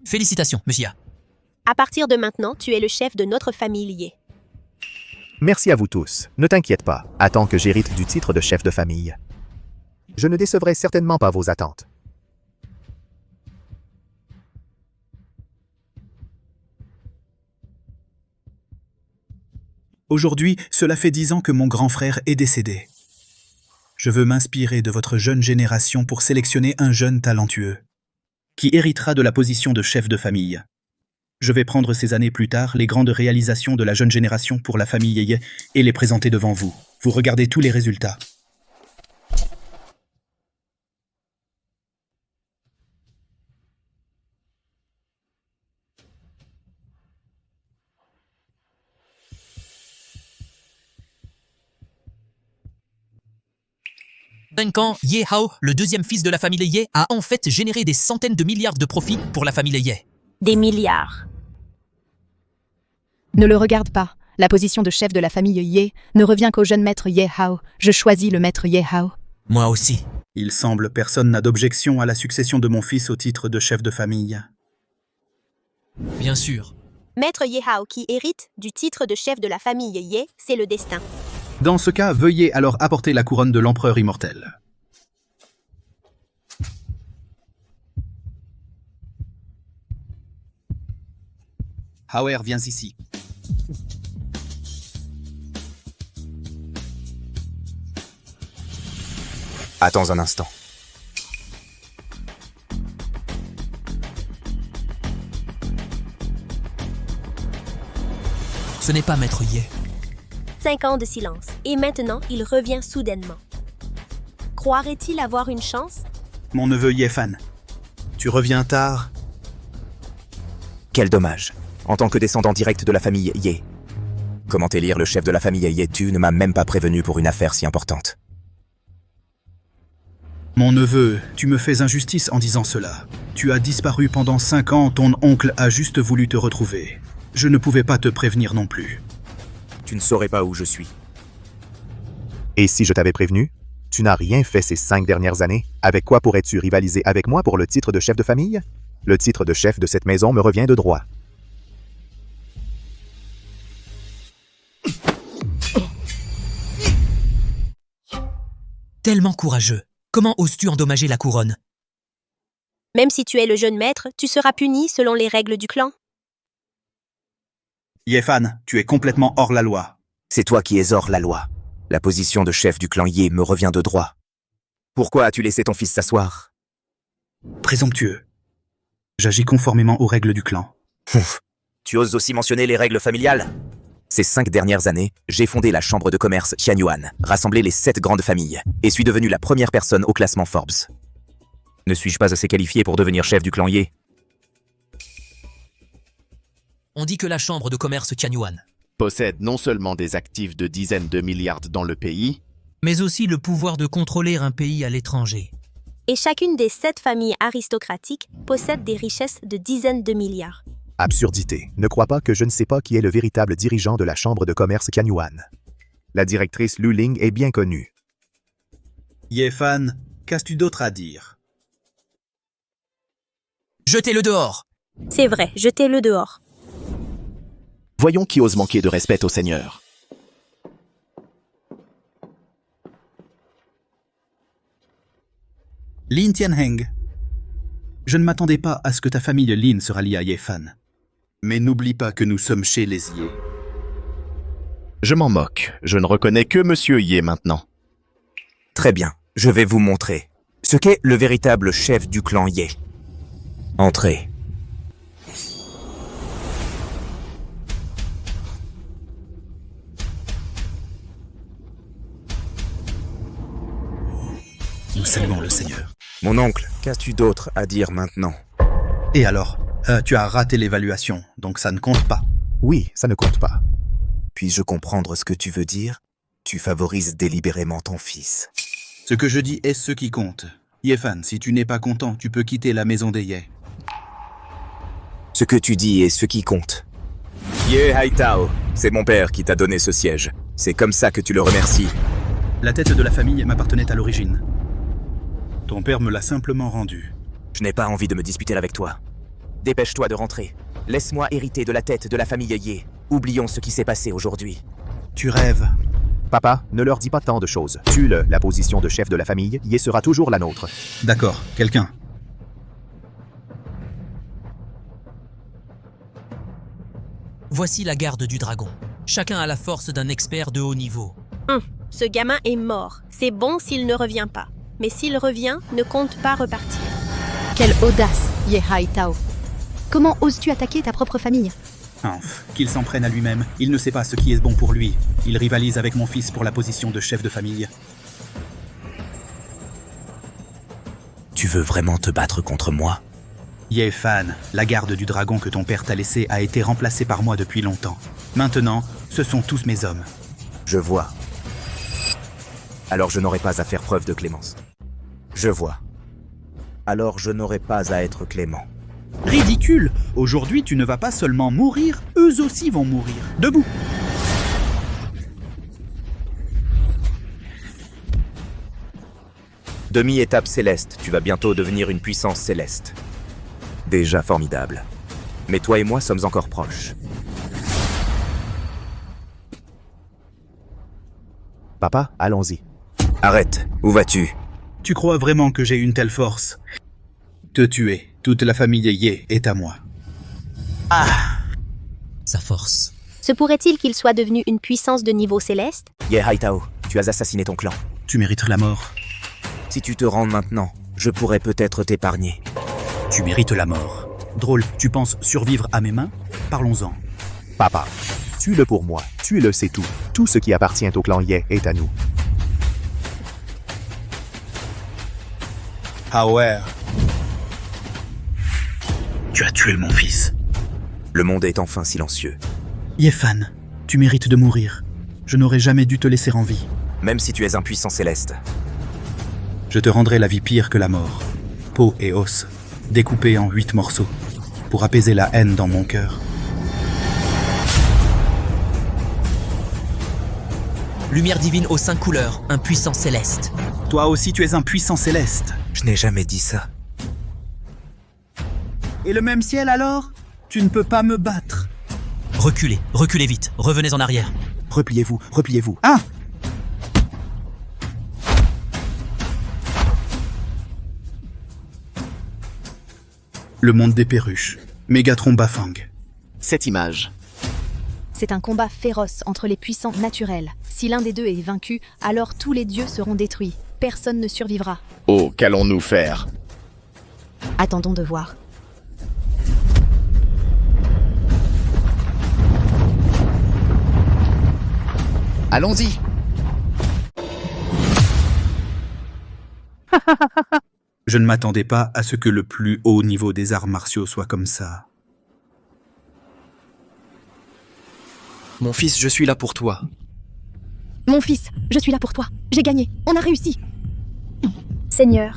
Félicitations, monsieur. À partir de maintenant, tu es le chef de notre famille Ye. Merci à vous tous. Ne t'inquiète pas, attends que j'hérite du titre de chef de famille. Je ne décevrai certainement pas vos attentes. Aujourd'hui, cela fait 10 ans que mon grand frère est décédé. Je veux m'inspirer de votre jeune génération pour sélectionner un jeune talentueux, qui héritera de la position de chef de famille. Je vais prendre ces années plus tard les grandes réalisations de la jeune génération pour la famille Ye et les présenter devant vous. Vous regardez tous les résultats. Ans, Ye Hao, le deuxième fils de la famille Ye, a en fait généré des centaines de milliards de profits pour la famille Ye. Des milliards. Ne le regarde pas. La position de chef de la famille Ye ne revient qu'au jeune maître Ye Hao. Je choisis le maître Ye Hao. Moi aussi. Il semble personne n'a d'objection à la succession de mon fils au titre de chef de famille. Bien sûr. Maître Ye Hao qui hérite du titre de chef de la famille Ye, c'est le destin. Dans ce cas, veuillez alors apporter la couronne de l'empereur immortel. Hauer, viens ici. Attends un instant. Ce n'est pas maître Ye. 5 ans de silence, et maintenant il revient soudainement. Croirait-il avoir une chance? Mon neveu Yefan, tu reviens tard. Quel dommage. En tant que descendant direct de la famille Ye. Comment élire le chef de la famille Ye? Tu ne m'as même pas prévenu pour une affaire si importante. Mon neveu, tu me fais injustice en disant cela. Tu as disparu pendant 5 ans, ton oncle a juste voulu te retrouver. Je ne pouvais pas te prévenir non plus. Tu ne saurais pas où je suis. Et si je t'avais prévenu? Tu n'as rien fait ces 5 dernières années. Avec quoi pourrais-tu rivaliser avec moi pour le titre de chef de famille? Le titre de chef de cette maison me revient de droit. Tellement courageux. Comment oses-tu endommager la couronne? Même si tu es le jeune maître, tu seras puni selon les règles du clan. Yefan, tu es complètement hors la loi. C'est toi qui es hors la loi. La position de chef du clan Ye me revient de droit. Pourquoi as-tu laissé ton fils s'asseoir? Présomptueux. J'agis conformément aux règles du clan. Tu oses aussi mentionner les règles familiales? Ces 5 dernières années, j'ai fondé la chambre de commerce Qianyuan, rassemblé les 7 grandes familles, et suis devenu la première personne au classement Forbes. Ne suis-je pas assez qualifié pour devenir chef du clan Ye? On dit que la chambre de commerce Qianyuan possède non seulement des actifs de dizaines de milliards dans le pays, mais aussi le pouvoir de contrôler un pays à l'étranger. Et chacune des 7 familles aristocratiques possède des richesses de dizaines de milliards. Absurdité. Ne crois pas que je ne sais pas qui est le véritable dirigeant de la chambre de commerce Qianyuan. La directrice Lu Ling est bien connue. Yefan, qu'as-tu d'autre à dire? Jetez-le dehors! C'est vrai, jetez-le dehors. Voyons qui ose manquer de respect au Seigneur. Lin Tianheng. Je ne m'attendais pas à ce que ta famille Lin se rallie à Yefan. Mais n'oublie pas que nous sommes chez les Ye. Je m'en moque. Je ne reconnais que Monsieur Ye maintenant. Très bien, je vais vous montrer ce qu'est le véritable chef du clan Ye. Entrez. harcèlement, le Seigneur. Mon oncle, qu'as-tu d'autre à dire maintenant? Et alors, tu as raté l'évaluation, donc ça ne compte pas. Oui, ça ne compte pas. Puis-je comprendre ce que tu veux dire? Tu favorises délibérément ton fils. Ce que je dis est ce qui compte. Yefan, si tu n'es pas content, tu peux quitter la maison des Ye. Ce que tu dis est ce qui compte. Ye Haitao, c'est mon père qui t'a donné ce siège. C'est comme ça que tu le remercies. La tête de la famille m'appartenait à l'origine. Ton père me l'a simplement rendue. Je n'ai pas envie de me disputer avec toi. Dépêche-toi de rentrer. Laisse-moi hériter de la tête de la famille Ye. Oublions ce qui s'est passé aujourd'hui. Tu rêves. Papa, ne leur dis pas tant de choses. Tue-le, la position de chef de la famille y sera toujours la nôtre. D'accord, quelqu'un. Voici la garde du dragon. Chacun a la force d'un expert de haut niveau. Ce gamin est mort. C'est bon s'il ne revient pas. Mais s'il revient, ne compte pas repartir. Quelle audace, Ye Tao. Comment oses-tu attaquer ta propre famille? Qu'il s'en prenne à lui-même. Il ne sait pas ce qui est bon pour lui. Il rivalise avec mon fils pour la position de chef de famille. Tu veux vraiment te battre contre moi? Yefan, la garde du dragon que ton père t'a laissé a été remplacée par moi depuis longtemps. Maintenant, ce sont tous mes hommes. Je vois. Alors je n'aurai pas à faire preuve de clémence. Je vois. Alors je n'aurai pas à être clément. Ridicule! Aujourd'hui, tu ne vas pas seulement mourir, eux aussi vont mourir. Debout! Demi-étape céleste, tu vas bientôt devenir une puissance céleste. Déjà formidable. Mais toi et moi sommes encore proches. Papa, allons-y. Arrête, où vas-tu? Tu crois vraiment que j'ai une telle force? Te tuer, toute la famille Ye est à moi. Sa force. Se pourrait-il qu'il soit devenu une puissance de niveau céleste? Ye Haitao, tu as assassiné ton clan. Tu mérites la mort. Si tu te rends maintenant, je pourrais peut-être t'épargner. Tu mérites la mort. Drôle, tu penses survivre à mes mains? Parlons-en. Papa, tue-le pour moi. Tue-le, c'est tout. Tout ce qui appartient au clan Ye est à nous. Hauer. Tu as tué mon fils. Le monde est enfin silencieux. Yefan, tu mérites de mourir. Je n'aurais jamais dû te laisser en vie. Même si tu es un puissant céleste. Je te rendrai la vie pire que la mort. Peau et os, découpés en 8 morceaux, pour apaiser la haine dans mon cœur. Lumière divine aux 5 couleurs, un puissant céleste. Toi aussi tu es un puissant céleste. Je n'ai jamais dit ça. Et le même ciel alors? Tu ne peux pas me battre. Reculez, reculez vite, revenez en arrière. Repliez-vous, repliez-vous. Ah! Le monde des perruches. Mégatron Bafang. Cette image. C'est un combat féroce entre les puissants naturels. Si l'un des deux est vaincu, alors tous les dieux seront détruits. Personne ne survivra. Oh, qu'allons-nous faire? Attendons de voir. Allons-y. Je ne m'attendais pas à ce que le plus haut niveau des arts martiaux soit comme ça. Mon fils, je suis là pour toi. Mon fils, je suis là pour toi. J'ai gagné. On a réussi. Seigneur.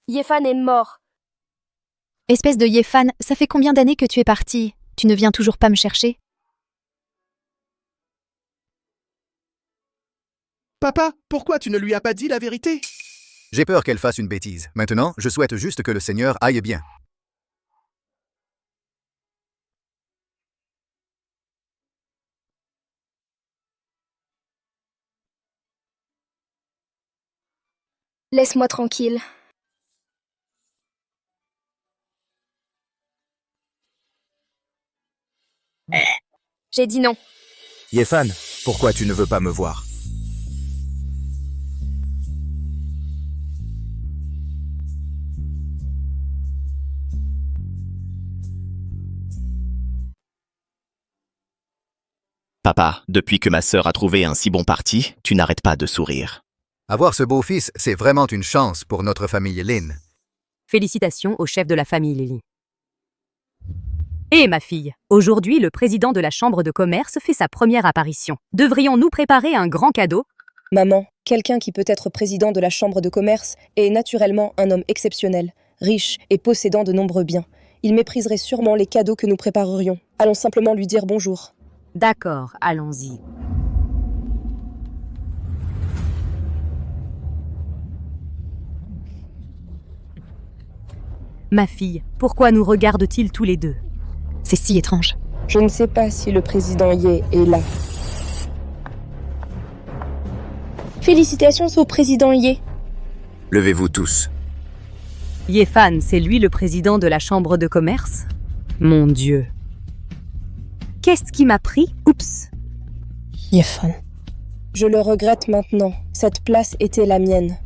Yefan est mort. Espèce de Yefan, ça fait combien d'années que tu es parti? Tu ne viens toujours pas me chercher? Papa, pourquoi tu ne lui as pas dit la vérité? J'ai peur qu'elle fasse une bêtise. Maintenant, je souhaite juste que le Seigneur aille bien. Laisse-moi tranquille. J'ai dit non. Yefan, pourquoi tu ne veux pas me voir? Papa, depuis que ma sœur a trouvé un si bon parti, tu n'arrêtes pas de sourire. Avoir ce beau-fils, c'est vraiment une chance pour notre famille Lynn. Félicitations au chef de la famille, Lily. Et ma fille, aujourd'hui le président de la Chambre de commerce fait sa première apparition. Devrions-nous préparer un grand cadeau? Maman, quelqu'un qui peut être président de la Chambre de commerce est naturellement un homme exceptionnel, riche et possédant de nombreux biens. Il mépriserait sûrement les cadeaux que nous préparerions. Allons simplement lui dire bonjour. D'accord, allons-y. Ma fille, pourquoi nous regarde-t-il tous les deux? C'est si étrange. Je ne sais pas si le président Ye est là. Félicitations au président Ye. Levez-vous tous. Yefan, c'est lui le président de la Chambre de commerce? Mon Dieu. Qu'est-ce qui m'a pris? Oups. Yefan. Je le regrette maintenant. Cette place était la mienne.